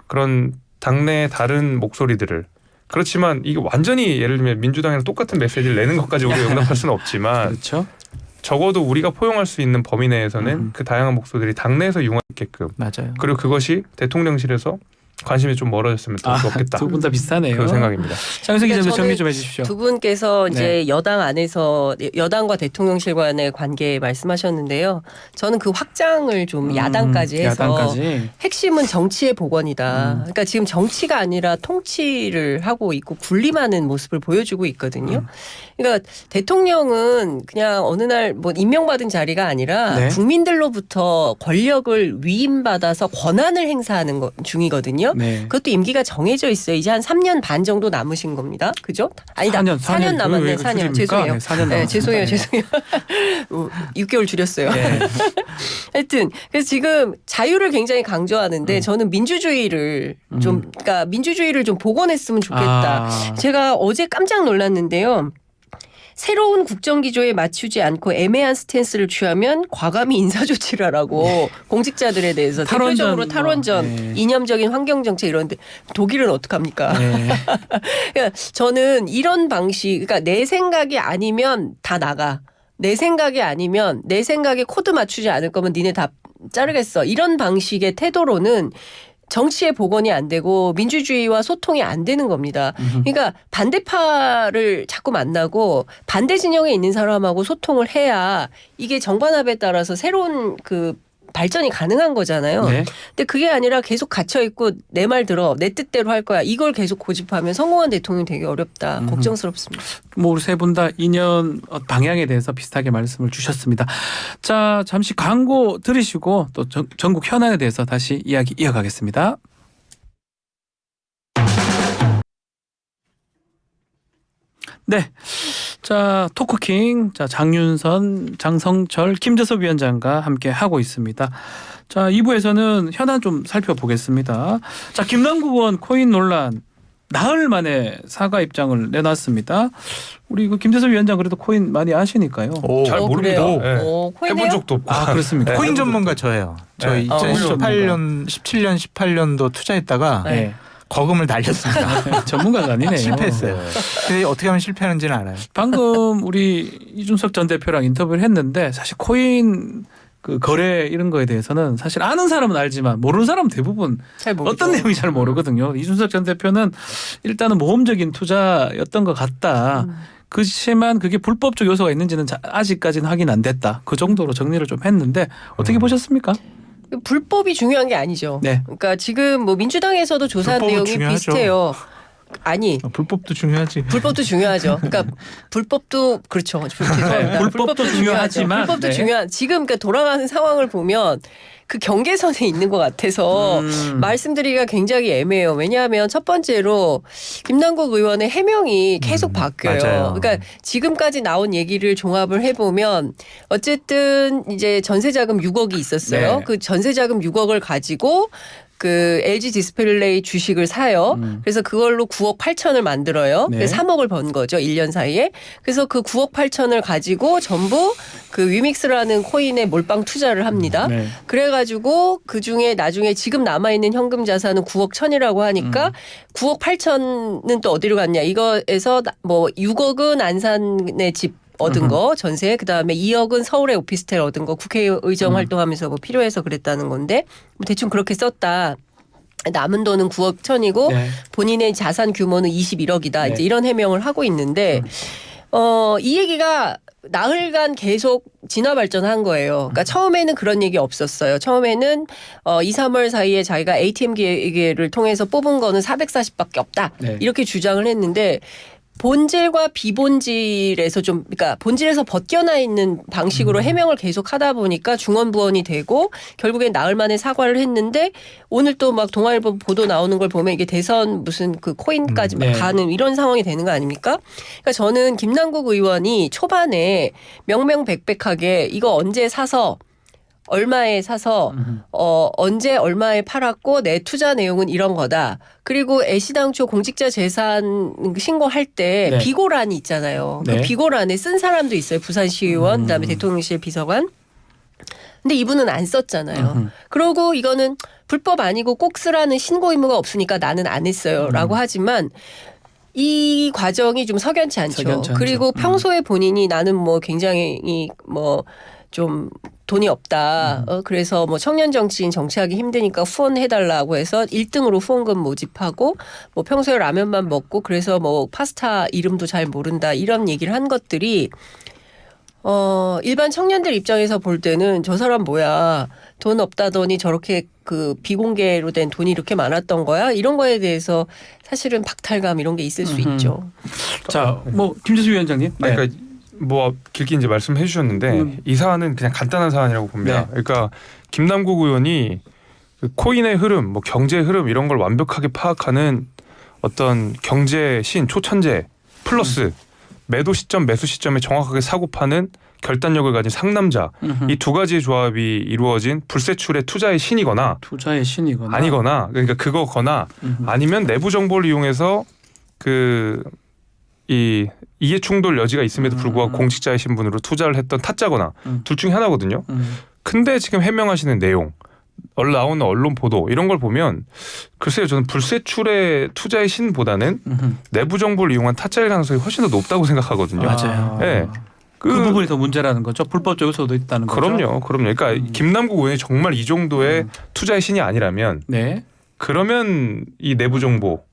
그런 당내의 다른 목소리들을 그렇지만 이게 완전히 예를 들면 민주당이랑 똑같은 메시지를 내는 것까지 우리가 용납할 수는 없지만 그렇죠. 적어도 우리가 포용할 수 있는 범위 내에서는 그 다양한 목소리들이 당내에서 융화되게끔 맞아요. 그리고 그것이 대통령실에서 관심이 좀 멀어졌으면 더 좋겠다. 두 분 다 비슷하네요. 그 생각입니다. 장윤선 기자님 그러니까 정리 좀 해주십시오. 두 분께서 이제 네. 여당 안에서 여당과 대통령실 간의 관계 말씀하셨는데요. 저는 그 확장을 좀 야당까지 해서 야당까지. 핵심은 정치의 복원이다. 그러니까 지금 정치가 아니라 통치를 하고 있고 군림하는 모습을 보여주고 있거든요. 그러니까 대통령은 그냥 어느 날 뭐 임명받은 자리가 아니라 네. 국민들로부터 권력을 위임받아서 권한을 행사하는 중이거든요. 네. 그것도 임기가 정해져 있어요. 이제 한 3년 반 정도 남으신 겁니다. 그죠? 아니다. 4년 남았네. 4년. 죄송해요. 네, 4년 네, 죄송해요. 6개월 줄였어요. 네. 하여튼 그래서 지금 자유를 굉장히 강조하는데 저는 민주주의를 그러니까 민주주의를 좀 복원했으면 좋겠다. 아. 제가 어제 깜짝 놀랐는데요. 새로운 국정기조에 맞추지 않고 애매한 스탠스를 취하면 과감히 인사조치를 하라고 공직자들에 대해서 탈원전 대표적으로 탈원전, 네. 이념적인 환경정책 이런데 독일은 어떡합니까? 네. 그러니까 저는 이런 방식, 그러니까 내 생각이 아니면 다 나가. 내 생각이 아니면 내 생각에 코드 맞추지 않을 거면 니네 다 자르겠어. 이런 방식의 태도로는 정치의 복원이 안 되고 민주주의와 소통이 안 되는 겁니다. 그러니까 반대파를 자꾸 만나고 반대 진영에 있는 사람하고 소통을 해야 이게 정반합에 따라서 새로운 그 발전이 가능한 거잖아요. 네. 근데 그게 아니라 계속 갇혀 있고 내 말 들어 내 뜻대로 할 거야. 이걸 계속 고집하면 성공한 대통령이 되게 어렵다. 걱정스럽습니다. 뭐 우리 세 분 다 2년 방향에 대해서 비슷하게 말씀을 주셨습니다. 자, 잠시 광고 들으시고 또 전국 현안에 대해서 다시 이야기 이어가겠습니다. 네. 자, 토크킹. 자, 장윤선, 장성철, 김재섭 위원장과 함께 하고 있습니다. 자, 2부에서는 현안 좀 살펴보겠습니다. 자, 김남국 의원 코인 논란. 나흘 만에 사과 입장을 내놨습니다. 우리 그 김재섭 위원장 그래도 코인 많이 아시니까요. 잘 모릅니다. 그래요? 네. 코인해요? 해본 적도 없고. 아, 그렇습니다. 네, 코인 해본 전문가 적도 저예요. 저 네. 2018년, 17년, 18년도 투자했다가 네. 거금을 날렸습니다. 전문가가 아니네요. 실패했어요. 근데 어떻게 하면 실패하는지는 알아요. 방금 우리 이준석 전 대표랑 인터뷰를 했는데 사실 코인 그 거래 이런 거에 대해서는 사실 아는 사람은 알지만 모르는 사람은 대부분 잘 모르죠. 어떤 내용이 잘 모르거든요. 이준석 전 대표는 일단은 모험적인 투자였던 것 같다. 그렇지만 그게 불법적 요소가 있는지는 아직까지는 확인 안 됐다. 그 정도로 정리를 좀 했는데 어떻게 보셨습니까? 불법이 중요한 게 아니죠. 네. 그러니까 지금 뭐 민주당에서도 조사한 불법은 내용이 중요하죠. 비슷해요. 아니 불법도 중요하지. 불법도 중요하죠. 그러니까 불법도 그렇죠. 죄송합니다. 불법도 중요하지만, 불법도 네. 중요한 지금 그러니까 돌아가는 상황을 보면 그 경계선에 있는 것 같아서 말씀드리기가 굉장히 애매해요. 왜냐하면 첫 번째로 김남국 의원의 해명이 계속 바뀌어요. 맞아요. 그러니까 지금까지 나온 얘기를 종합을 해보면 어쨌든 이제 전세자금 6억이 있었어요. 네. 그 전세자금 6억을 가지고 그 LG 디스플레이 주식을 사요. 그래서 그걸로 9억 8천을 만들어요. 네. 그래서 3억을 번 거죠. 1년 사이에. 그래서 그 9억 8천을 가지고 전부 그 위믹스라는 코인에 몰빵 투자를 합니다. 네. 그래가지고 그중에 나중에 지금 남아있는 현금 자산은 9억 1천이라고 하니까 9억 8천은 또 어디로 갔냐. 이거에서 뭐 6억은 안산의 집 얻은 거 전세 그다음에 2억은 서울의 오피스텔 얻은 거 국회의정 활동하면서 뭐 필요해서 그랬다는 건데 뭐 대충 그렇게 썼다. 남은 돈은 9억 1천이고 네. 본인의 자산 규모는 21억이다. 네. 이제 이런 해명을 하고 있는데 이 얘기가 나흘간 계속 진화 발전한 거예요. 그러니까 처음에는 그런 얘기 없었어요. 처음에는 2, 3월 사이에 자기가 ATM 기계를 통해서 뽑은 거는 440밖에 없다. 네. 이렇게 주장을 했는데 본질과 비본질에서 좀 그러니까 본질에서 벗겨나 있는 방식으로 해명을 계속 하다 보니까 중언부언이 되고 결국엔 나흘 만에 사과를 했는데 오늘 또 막 동아일보 보도 나오는 걸 보면 이게 대선 무슨 그 코인까지 막 네. 가는 이런 상황이 되는 거 아닙니까? 그러니까 저는 김남국 의원이 초반에 명명백백하게 이거 언제 사서 얼마에 사서 언제 얼마에 팔았고 내 투자 내용은 이런 거다. 그리고 애시당초 공직자 재산 신고할 때 네. 비고란이 있잖아요. 네. 그 비고란에 쓴 사람도 있어요. 부산시의원 그다음에 대통령실 비서관. 근데 이분은 안 썼잖아요. 그러고 이거는 불법 아니고 꼭 쓰라는 신고 의무가 없으니까 나는 안 했어요라고 하지만 이 과정이 좀 석연치 않죠. 석연치 않죠. 그리고 평소에 본인이 나는 뭐 굉장히 뭐 좀 돈이 없다. 그래서 뭐 청년 정치인 정치하기 힘드니까 후원해달라고 해서 1등으로 후원금 모집하고 뭐 평소에 라면만 먹고 그래서 뭐 파스타 이름도 잘 모른다 이런 얘기를 한 것들이 일반 청년들 입장에서 볼 때는 저 사람 뭐야 돈 없다더니 저렇게 그 비공개로 된 돈이 이렇게 많았던 거야 이런 거에 대해서 사실은 박탈감 이런 게 있을 수 있죠. 자, 뭐 김재수 위원장님. 네. 그러니까 뭐 길게 이제 말씀해 주셨는데 이 사안은 그냥 간단한 사안이라고 봅니다. 네. 그러니까 김남국 의원이 그 코인의 흐름, 뭐 경제의 흐름 이런 걸 완벽하게 파악하는 어떤 경제 신 초천재 플러스 매도 시점, 매수 시점에 정확하게 사고 파는 결단력을 가진 상남자 이 두 가지의 조합이 이루어진 불세출의 투자의 신이거나 투자의 신이거나 아니거나 그러니까 그거거나 아니면 내부 정보를 이용해서 그 이 이해 충돌 여지가 있음에도 불구하고 공직자의 신분으로 투자를 했던 타짜거나 둘 중에 하나거든요. 근데 지금 해명하시는 내용, 나오는 언론 보도 이런 걸 보면 글쎄요 저는 불세출의 투자의 신보다는 내부 정보를 이용한 타짜일 가능성이 훨씬 더 높다고 생각하거든요. 맞아요. 네. 그 부분이 더 문제라는 거죠. 불법 요소도 있다는 거죠. 그럼요. 그러니까 김남국 의원이 정말 이 정도의 투자의 신이 아니라면 네. 그러면 이 내부 정보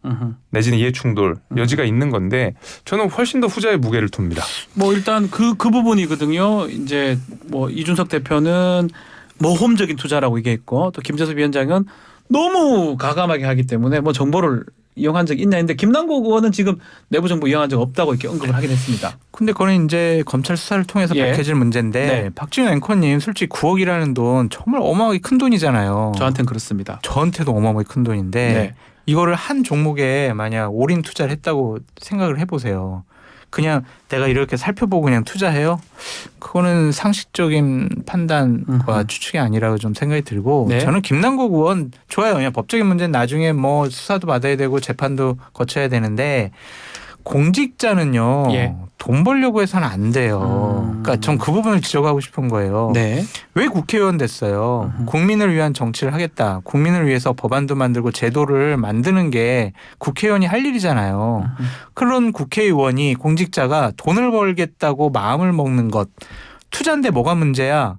내지는 이해 충돌 여지가 있는 건데 저는 훨씬 더 후자의 무게를 둡니다. 뭐 일단 그 부분이거든요. 이제 뭐 이준석 대표는 모험적인 투자라고 얘기했고 또 김재수 위원장은 너무 가감하게 하기 때문에 뭐 정보를 이용한 적이 있냐 했는데 김남국 의원은 지금 내부 정보 이용한 적 없다고 이렇게 언급을 하긴 했습니다. 근데 그건 이제 검찰 수사를 통해서 예. 밝혀질 문제인데 네. 박지훈 앵커님 솔직히 9억이라는 돈 정말 어마어마하게 큰 돈이잖아요. 저한테는 그렇습니다. 저한테도 어마어마하게 큰 돈인데 네. 이거를 한 종목에 만약 올인 투자를 했다고 생각을 해보세요. 그냥 내가 이렇게 살펴보고 그냥 투자해요? 그거는 상식적인 판단과 추측이 아니라고 좀 생각이 들고 네. 저는 김남국 의원 좋아요. 그냥 법적인 문제는 나중에 뭐 수사도 받아야 되고 재판도 거쳐야 되는데 공직자는요. 예. 돈 벌려고 해서는 안 돼요. 그러니까 전 그 부분을 지적하고 싶은 거예요. 네. 왜 국회의원 됐어요? 국민을 위한 정치를 하겠다. 국민을 위해서 법안도 만들고 제도를 만드는 게 국회의원이 할 일이잖아요. 그런 국회의원이 공직자가 돈을 벌겠다고 마음을 먹는 것. 투자인데 뭐가 문제야?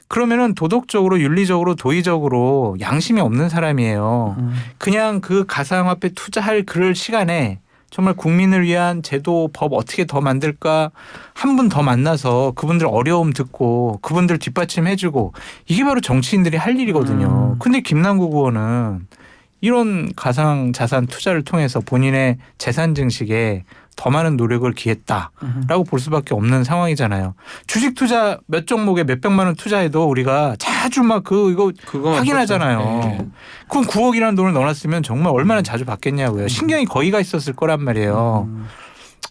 그러면은 도덕적으로 윤리적으로 도의적으로 양심이 없는 사람이에요. 그냥 그 가상화폐 투자할 그럴 시간에 정말 국민을 위한 제도 법 어떻게 더 만들까 한 분 더 만나서 그분들 어려움 듣고 그분들 뒷받침해주고 이게 바로 정치인들이 할 일이거든요. 근데 김남국 의원은 이런 가상 자산 투자를 통해서 본인의 재산 증식에 더 많은 노력을 기했다라고 볼 수밖에 없는 상황이잖아요. 주식 투자 몇 종목에 몇백만 원 투자해도 우리가 자주 막 이거 확인하잖아요. 네. 그럼 9억이라는 돈을 넣어놨으면 정말 얼마나 자주 받겠냐고요. 신경이 거의 가 있었을 거란 말이에요.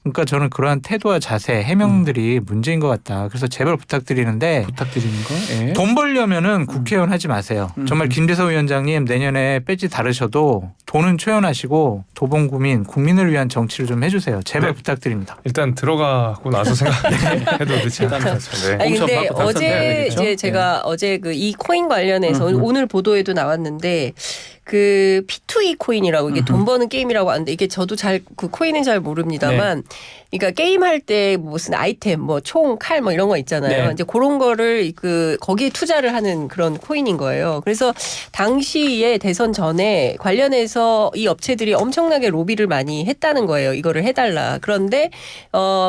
그러니까 저는 그러한 태도와 자세, 해명들이 문제인 것 같다. 그래서 제발 부탁드리는데 부탁드리는 거. 예. 돈 벌려면은 국회의원 하지 마세요. 정말 김재서 위원장님 내년에 배지 다르셔도 돈은 초연하시고 도봉구민, 국민을 위한 정치를 좀 해주세요. 제발 네. 부탁드립니다. 일단 들어가고 나서 생각해도 늦지 않다. 네. 아니 근데 공천 받고 어제 당선돼야겠죠? 이제 제가 어제 그 이 코인 관련해서 오늘 보도에도 나왔는데 그 P2E 코인이라고 이게 돈 버는 게임이라고 하는데 이게 저도 잘 그 코인은 잘 모릅니다만 그러니까 게임 할 때 무슨 아이템 뭐 총, 칼 뭐 이런 거 있잖아요. 네. 이제 그런 거를 그 거기에 투자를 하는 그런 코인인 거예요. 그래서 당시에 대선 전에 관련해서 이 업체들이 엄청나게 로비를 많이 했다는 거예요. 이거를 해달라. 그런데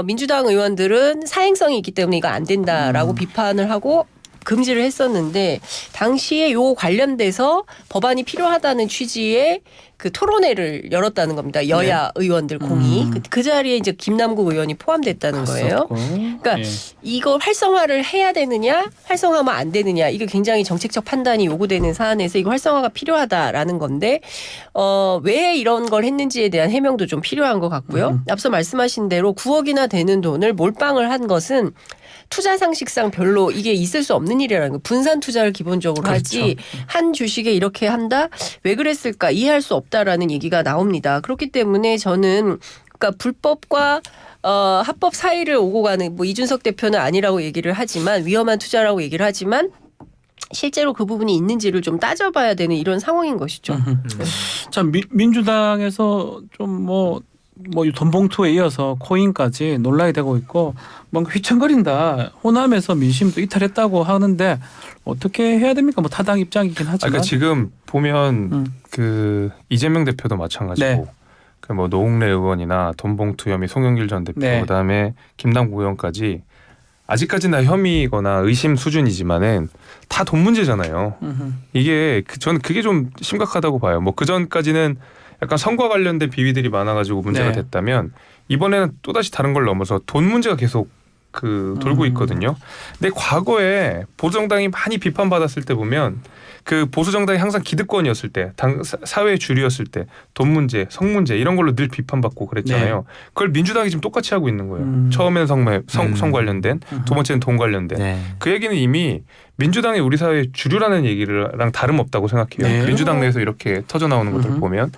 민주당 의원들은 사행성이 있기 때문에 이거 안 된다라고 비판을 하고 금지를 했었는데 당시에 요 관련돼서 법안이 필요하다는 취지의 그 토론회를 열었다는 겁니다. 여야 의원들 공이 그 자리에 이제 김남국 의원이 포함됐다는 거예요. 그러니까 이걸 활성화를 해야 되느냐, 활성화하면 안 되느냐 이게 굉장히 정책적 판단이 요구되는 사안에서 이거 활성화가 필요하다라는 건데 왜 이런 걸 했는지에 대한 해명도 좀 필요한 것 같고요. 앞서 말씀하신 대로 9억이나 되는 돈을 몰빵을 한 것은 투자 상식상 별로 이게 있을 수 없는 일이라는 거예요. 분산 투자를 기본적으로 하지 한 주식에 이렇게 한다? 왜 그랬을까? 이해할 수 없다라는 얘기가 나옵니다. 그렇기 때문에 저는 그러니까 불법과 합법 사이를 오고 가는 뭐 이준석 대표는 아니라고 얘기를 하지만 위험한 투자라고 얘기를 하지만 실제로 그 부분이 있는지를 좀 따져봐야 되는 이런 상황인 것이죠. 자 민주당에서 좀 뭐 돈봉투에 이어서 코인까지 논란이 되고 있고 뭔가 휘청거린다. 호남에서 민심도 이탈했다고 하는데 어떻게 해야 됩니까? 뭐 타당 입장이긴 하지만. 그러니까 지금 보면 그 이재명 대표도 마찬가지고 네. 그 뭐 노웅래 의원이나 돈봉투 혐의 송영길 전 대표 네. 그다음에 김남국 의원까지 아직까지는 다 혐의거나 의심 수준이지만은 다 돈 문제잖아요. 이게 저는 그게 좀 심각하다고 봐요. 뭐 그 전까지는 약간 선거 관련된 비위들이 많아가지고 문제가 네. 됐다면 이번에는 또 다시 다른 걸 넘어서 돈 문제가 계속 그 돌고 있거든요. 근데 과거에 보수정당이 많이 비판받았을 때 보면 그 보수정당이 항상 기득권이었을 때, 당 사회의 주류였을 때 돈 문제, 성 문제 이런 걸로 늘 비판받고 그랬잖아요. 네. 그걸 민주당이 지금 똑같이 하고 있는 거예요. 처음에는 성 관련된, 두 번째는 돈 관련된. 네. 그 얘기는 이미 민주당이 우리 사회의 주류라는 얘기랑 다름없다고 생각해요. 네. 민주당 내에서 이렇게 터져 나오는 것들을 보면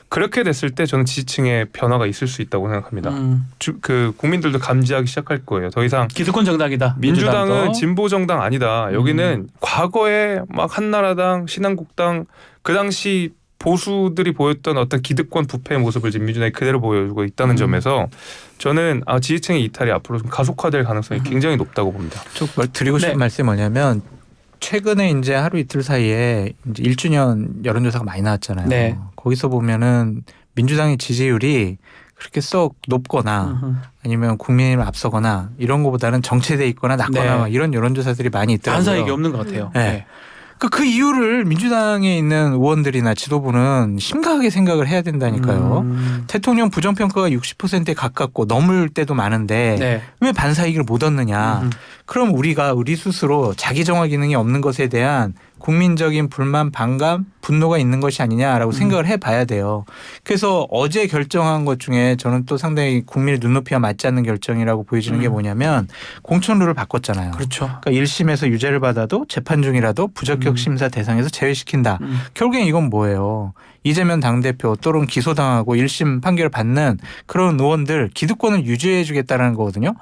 그렇게 됐을 때 저는 지지층의 변화가 있을 수 있다고 생각합니다. 그 국민들도 감지하기 시작할 거예요. 더 이상 기득권 정당이다. 민주당은 민주당도. 진보 정당 아니다. 여기는 과거에 막 한나라당, 신한국당 그 당시 보수들이 보였던 어떤 기득권 부패의 모습을 지금 민주당이 그대로 보여주고 있다는 점에서 저는 지지층의 이탈이 앞으로 좀 가속화될 가능성이 굉장히 높다고 봅니다. 좀 드리고 싶은 네. 말씀이 뭐냐면 최근에 이제 하루 이틀 사이에 이제 1주년 여론조사가 많이 나왔잖아요. 네. 거기서 보면은 민주당의 지지율이 그렇게 썩 높거나 아니면 국민을 앞서거나 이런 것보다는 정체돼 있거나 낮거나 네. 막 이런 여론조사들이 많이 있더라고요. 반사이익이 없는 것 같아요. 네. 그 이유를 민주당에 있는 의원들이나 지도부는 심각하게 생각을 해야 된다니까요. 대통령 부정평가가 60%에 가깝고 넘을 때도 많은데 네. 왜 반사이익을 못 얻느냐. 그럼 우리 스스로 자기 정화 기능이 없는 것에 대한 국민적인 불만, 반감, 분노가 있는 것이 아니냐라고 생각을 해봐야 돼요. 그래서 어제 결정한 것 중에 저는 또 상당히 국민의 눈높이와 맞지 않는 결정이라고 보여지는 게 뭐냐면 공천룰을 바꿨잖아요. 그렇죠. 그러니까 1심에서 유죄를 받아도 재판 중이라도 부적격 심사 대상에서 제외시킨다. 결국엔 이건 뭐예요? 이재명 당대표 또는 기소당하고 1심 판결을 받는 그런 의원들 기득권을 유지해 주겠다는 거거든요.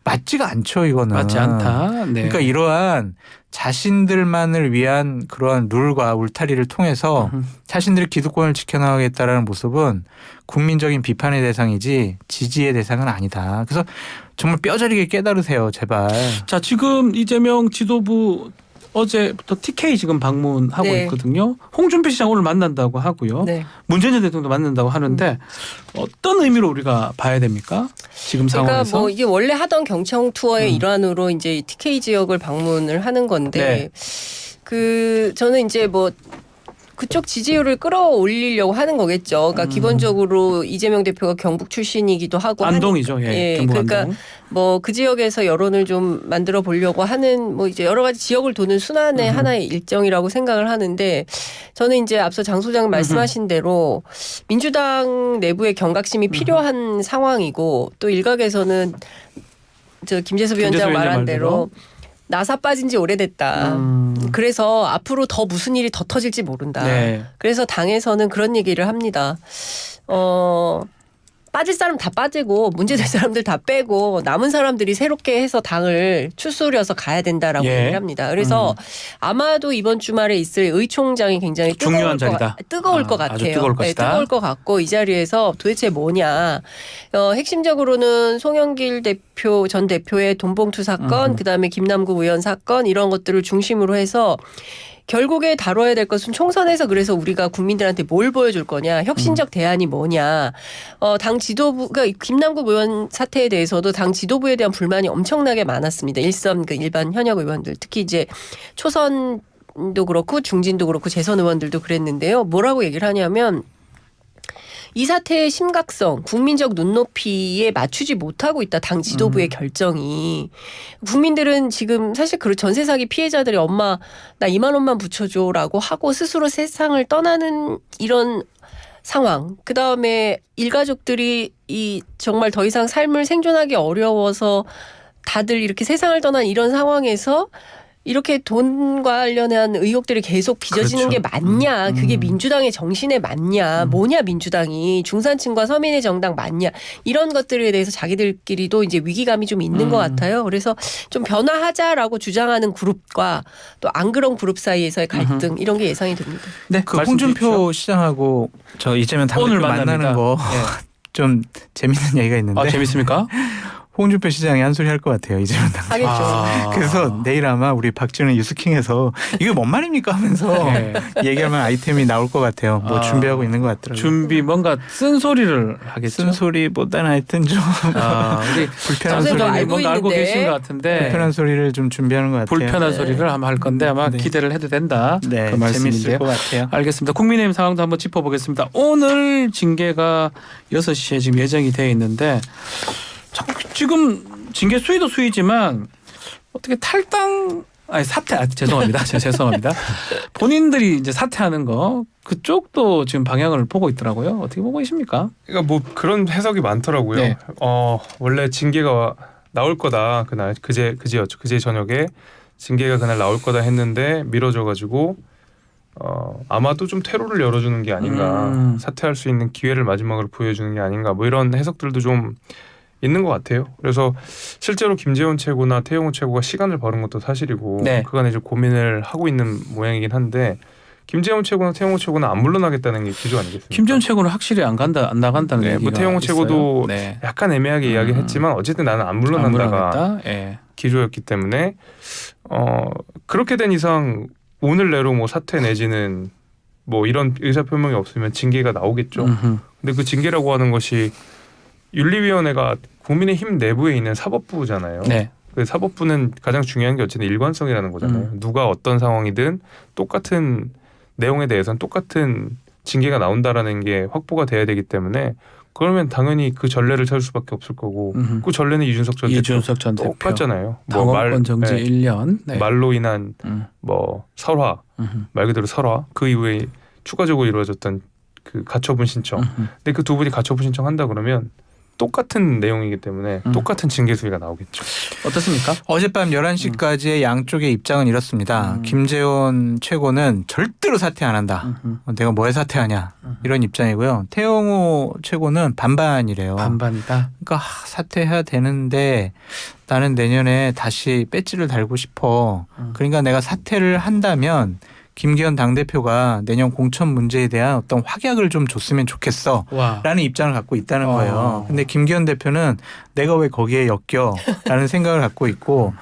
맞지가 않죠, 이거는. 맞지 않다. 네. 그러니까 이러한 자신들만을 위한 그러한 룰과 울타리를 통해서 자신들의 기득권을 지켜나가겠다라는 모습은 국민적인 비판의 대상이지 지지의 대상은 아니다. 그래서 정말 뼈저리게 깨달으세요, 제발. 자 지금 이재명 지도부 어제부터 TK 지금 방문하고 네. 있거든요. 홍준표 시장 오늘 만난다고 하고요. 네. 문재인 전 대통령도 만난다고 하는데 어떤 의미로 우리가 봐야 됩니까? 지금 그러니까 상황에서. 뭐 이게 원래 하던 경청 투어의 일환으로 이제 TK 지역을 방문을 하는 건데 그 저는 이제 뭐 그쪽 지지율을 끌어올리려고 하는 거겠죠. 그러니까 기본적으로 이재명 대표가 경북 출신이기도 하고 안동이죠. 예. 경북 그러니까 안동. 뭐 그 지역에서 여론을 좀 만들어 보려고 하는 뭐 이제 여러 가지 지역을 도는 순환의 하나의 일정이라고 생각을 하는데 저는 이제 앞서 장 소장 말씀하신 대로 민주당 내부의 경각심이 필요한 상황이고 또 일각에서는 저 김재섭 위원장 말한 대로 나사 빠진 지 오래됐다. 그래서 앞으로 더 무슨 일이 더 터질지 모른다. 네. 그래서 당에서는 그런 얘기를 합니다. 빠질 사람 다 빠지고 문제될 사람들 다 빼고 남은 사람들이 새롭게 해서 당을 추스려서 가야 된다라고 예. 얘기를 합니다. 그래서 아마도 이번 주말에 있을 의총장이 굉장히 중요한 자리다. 뜨거울 것 아주 같아요. 뜨거울 것이다. 뜨거울 것 같고 이 자리에서 도대체 뭐냐. 핵심적으로는 송영길 대표 전 대표의 돈봉투 사건 그다음에 김남국 의원 사건 이런 것들을 중심으로 해서 결국에 다뤄야 될 것은 총선에서 그래서 우리가 국민들한테 뭘 보여줄 거냐, 혁신적 대안이 뭐냐, 당 지도부, 그러니까 김남국 의원 사태에 대해서도 당 지도부에 대한 불만이 엄청나게 많았습니다. 그 일반 현역 의원들, 특히 이제 초선도 그렇고 중진도 그렇고 재선 의원들도 그랬는데요. 뭐라고 얘기를 하냐면 이 사태의 심각성, 국민적 눈높이에 맞추지 못하고 있다. 당 지도부의 결정이. 국민들은 지금 사실 그 전세 사기 피해자들이 엄마 나 2만 원만 붙여줘라고 하고 스스로 세상을 떠나는 이런 상황. 그다음에 일가족들이 이 정말 더 이상 삶을 생존하기 어려워서 다들 이렇게 세상을 떠난 이런 상황에서 이렇게 돈 관련한 의혹들이 계속 빚어지는 그렇죠. 게 맞냐? 그게 음. 민주당의 정신에 맞냐? 뭐냐 민주당이 중산층과 서민의 정당 맞냐? 이런 것들에 대해서 자기들끼리도 이제 위기감이 좀 있는 것 같아요. 그래서 좀 변화하자라고 주장하는 그룹과 또 안 그런 그룹 사이에서의 갈등 이런 게 예상이 됩니다. 네, 그 말씀 주십시오. 홍준표 시장하고 저 이재명 오늘 당대표 만나는 만납니다. 거 좀 재밌는 얘기가 있는데 아, 재밌습니까? 홍준표 시장이 한 소리 할 것 같아요. 이재명 당. 하겠죠. 아. 그래서 내일 아마 우리 박지원 유스킹에서 이게 뭔 말입니까 하면서 네. 얘기하면 아이템이 나올 것 같아요. 뭐 아. 준비하고 있는 것 같더라고요. 준비 뭔가 쓴소리를 하겠죠. 쓴소리보다는 하여튼 좀 아, 우리 불편한 선생님 소리, 알고 뭔가 알고 있는데. 계신 것 같은데 불편한 소리를 좀 준비하는 것 같아요. 불편한 네. 소리를 아마 할 건데 아마 네. 기대를 해도 된다. 네, 그 말씀인데요. 재밌을 것 같아요. 알겠습니다. 국민의힘 상황도 한번 짚어보겠습니다. 오늘 징계가 6시에 지금 예정이 되어 있는데 지금 징계 수위도 수위지만 어떻게 탈당 아니 사퇴 죄송합니다. 죄송합니다. 본인들이 이제 사퇴하는 거 그쪽도 지금 방향을 보고 있더라고요. 어떻게 보고 계십니까? 그러니까 뭐 그런 해석이 많더라고요. 네. 원래 징계가 나올 거다 그날 그제였죠. 그제 저녁에 징계가 그날 나올 거다 했는데 미뤄져가지고 아마도 좀 퇴로를 열어주는 게 아닌가, 사퇴할 수 있는 기회를 마지막으로 보여주는 게 아닌가, 뭐 이런 해석들도 좀 있는 것 같아요. 그래서 실제로 김재원 최고나 태영호 최고가 시간을 벌은 것도 사실이고 네. 그간에 이제 고민을 하고 있는 모양이긴 한데 김재원 최고나 태영호 최고는 안 물러나겠다는 게 기조 아니겠습니까? 김전 최고는 확실히 안 나간다는 네, 얘기가 뭐 태영호 있어요. 최고도 네. 약간 애매하게 이야기를 했지만 어쨌든 나는 안 물러난다가 물러나겠다. 예. 기조였기 때문에 그렇게 된 이상 오늘 내로 뭐 사퇴 내지는 뭐 이런 의사 표명이 없으면 징계가 나오겠죠. 음흠. 근데 그 징계라고 하는 것이 윤리위원회가 국민의힘 내부에 있는 사법부잖아요. 네. 그 사법부는 가장 중요한 게 어쨌든 일관성이라는 거잖아요. 누가 어떤 상황이든 똑같은 내용에 대해서는 똑같은 징계가 나온다라는 게 확보가 돼야 되기 때문에 그러면 당연히 그 전례를 찾을 수밖에 없을 거고 음흠. 그 전례는 이준석 전 대표 이준석 전 대표 똑같잖아요. 당원권 정지 네. 1년. 네. 말로 인한 음. 뭐 설화, 음흠. 말 그대로 설화, 그 이후에 추가적으로 이루어졌던 그 가처분 신청. 음흠. 근데 그 두 분이 가처분 신청한다 그러면 똑같은 내용이기 때문에 똑같은 징계 수위가 나오겠죠. 어떻습니까? 어젯밤 11시까지의 양쪽의 입장은 이렇습니다. 김재원 최고는 절대로 사퇴 안 한다. 내가 뭐에 사퇴하냐 이런 입장이고요. 태영호 최고는 반반이래요. 반반이다. 그러니까 사퇴해야 되는데 나는 내년에 다시 배지를 달고 싶어. 그러니까 내가 사퇴를 한다면 김기현 당대표가 내년 공천 문제에 대한 어떤 확약을 좀 줬으면 좋겠어 와. 라는 입장을 갖고 있다는 거예요. 근데 김기현 대표는 내가 왜 거기에 엮여 라는 생각을 갖고 있고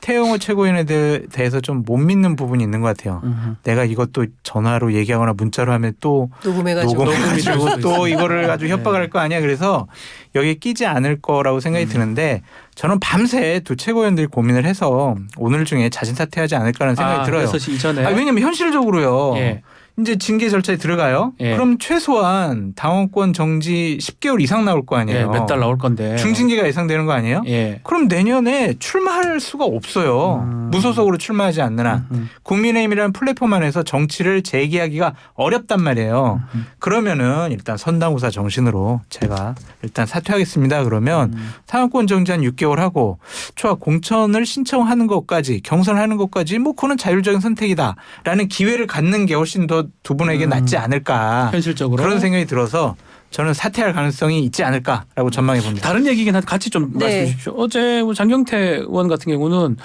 태영호 최고위원에 대해서 좀 못 믿는 부분이 있는 것 같아요. 내가 이것도 전화로 얘기하거나 문자로 하면 또 녹음해가지고 녹음해가지고 또 이거를 아주 협박할 네. 거 아니야. 그래서 여기에 끼지 않을 거라고 생각이 드는데 저는 밤새 두 최고위원들이 고민을 해서 오늘 중에 자진 사퇴하지 않을까라는 생각이 들어요. 6시 이전에. 왜냐하면 현실적으로요. 예. 이제 징계 절차에 들어가요. 예. 그럼 최소한 당원권 정지 10개월 이상 나올 거 예, 아니에요. 몇 달 나올 건데. 중징계가 예상되는 거 아니에요? 예. 그럼 내년에 출마할 수가 없어요. 무소속으로 출마하지 않는 한. 국민의힘이라는 플랫폼 안에서 정치를 재개하기가 어렵단 말이에요. 그러면은 일단 선당우사 정신으로 제가 일단 사퇴하겠습니다. 그러면 당원권 정지 한 6개월 하고 초과 공천을 신청하는 것까지 경선하는 것까지 뭐 그거는 자율적인 선택이다라는 기회를 갖는 게 훨씬 더 두 분에게 낫지 않을까. 현실적으로. 그런 생각이 들어서 저는 사퇴할 가능성이 있지 않을까라고 전망해 봅니다. 다른 얘기긴 한데 같이 좀 네. 말씀해 주십시오. 어제 뭐 장경태 의원 같은 경우는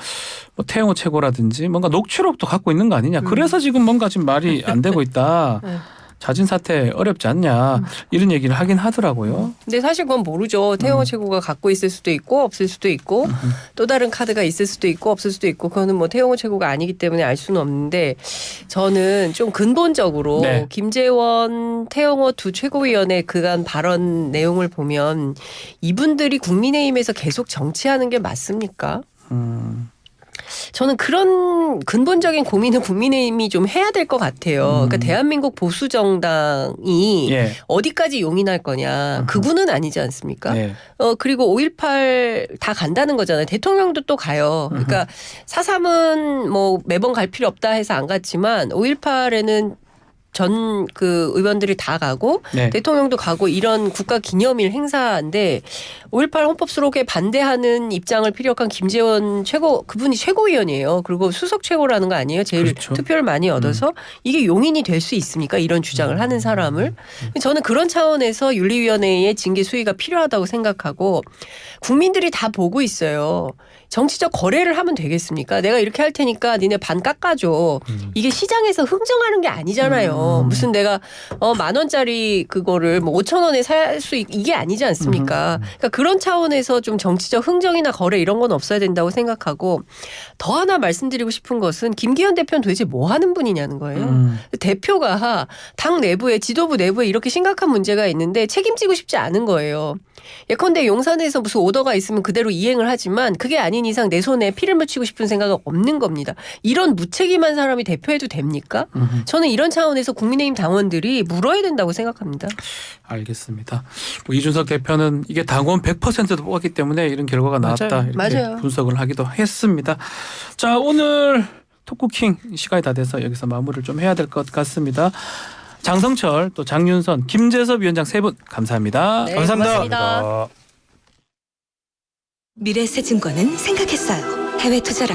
뭐 태영호 최고라든지 뭔가 녹취록도 갖고 있는 거 아니냐. 그래서 지금 뭔가 지금 말이 안 되고 있다. 네. 자진 사퇴 어렵지 않냐. 이런 얘기를 하긴 하더라고요. 근데 사실 그건 모르죠. 태영호 최고가 갖고 있을 수도 있고 없을 수도 있고 또 다른 카드가 있을 수도 있고 없을 수도 있고 그거는 뭐 태영호 최고가 아니기 때문에 알 수는 없는데 저는 좀 근본적으로 네. 김재원, 태영호 두 최고위원의 그간 발언 내용을 보면 이분들이 국민의힘에서 계속 정치하는 게 맞습니까? 저는 그런 근본적인 고민을 국민의힘이 좀 해야 될 것 같아요. 그러니까 대한민국 보수 정당이 예. 어디까지 용인할 거냐. 그분은 아니지 않습니까? 예. 그리고 5.18 다 간다는 거잖아요. 대통령도 또 가요. 그러니까 4.3은 뭐 매번 갈 필요 없다 해서 안 갔지만 5.18에는 전 그 의원들이 다 가고 네. 대통령도 가고 이런 국가 기념일 행사인데 5.18 헌법 수록에 반대하는 입장을 피력한 김재원 그분이 최고위원이에요. 그리고 수석 최고라는 거 아니에요. 제일 그렇죠. 투표를 많이 얻어서 이게 용인이 될 수 있습니까? 이런 주장을 하는 사람을. 저는 그런 차원에서 윤리위원회의 징계 수위가 필요하다고 생각하고 국민들이 다 보고 있어요. 정치적 거래를 하면 되겠습니까? 내가 이렇게 할 테니까 니네 반 깎아줘. 이게 시장에서 흥정하는 게 아니잖아요. 무슨 내가 10,000원짜리 그거를 뭐 5,000원에 살 수 이게 아니지 않습니까? 그러니까 그런 차원에서 좀 정치적 흥정이나 거래 이런 건 없어야 된다고 생각하고 더 하나 말씀드리고 싶은 것은 김기현 대표는 도대체 뭐 하는 분이냐는 거예요. 대표가 당 내부에 지도부 내부에 이렇게 심각한 문제가 있는데 책임지고 싶지 않은 거예요. 예컨대 용산에서 무슨 오더가 있으면 그대로 이행을 하지만 그게 아닌 이상 내 손에 피를 묻히고 싶은 생각은 없는 겁니다. 이런 무책임한 사람이 대표해도 됩니까? 저는 이런 차원에서 국민의힘 당원들이 물어야 된다고 생각합니다. 알겠습니다. 뭐 이준석 대표는 이게 당원 100%도 뽑았기 때문에 이런 결과가 나왔다. 맞아요. 이렇게 맞아요. 분석을 하기도 했습니다. 자, 오늘 토크킹 시간이 다 돼서 여기서 마무리를 좀 해야 될 것 같습니다. 장성철 또 장윤선 김재섭 위원장 세 분 감사합니다. 네, 감사합니다. 고맙습니다. 미래세증권은 생각했어요. 해외 투자라고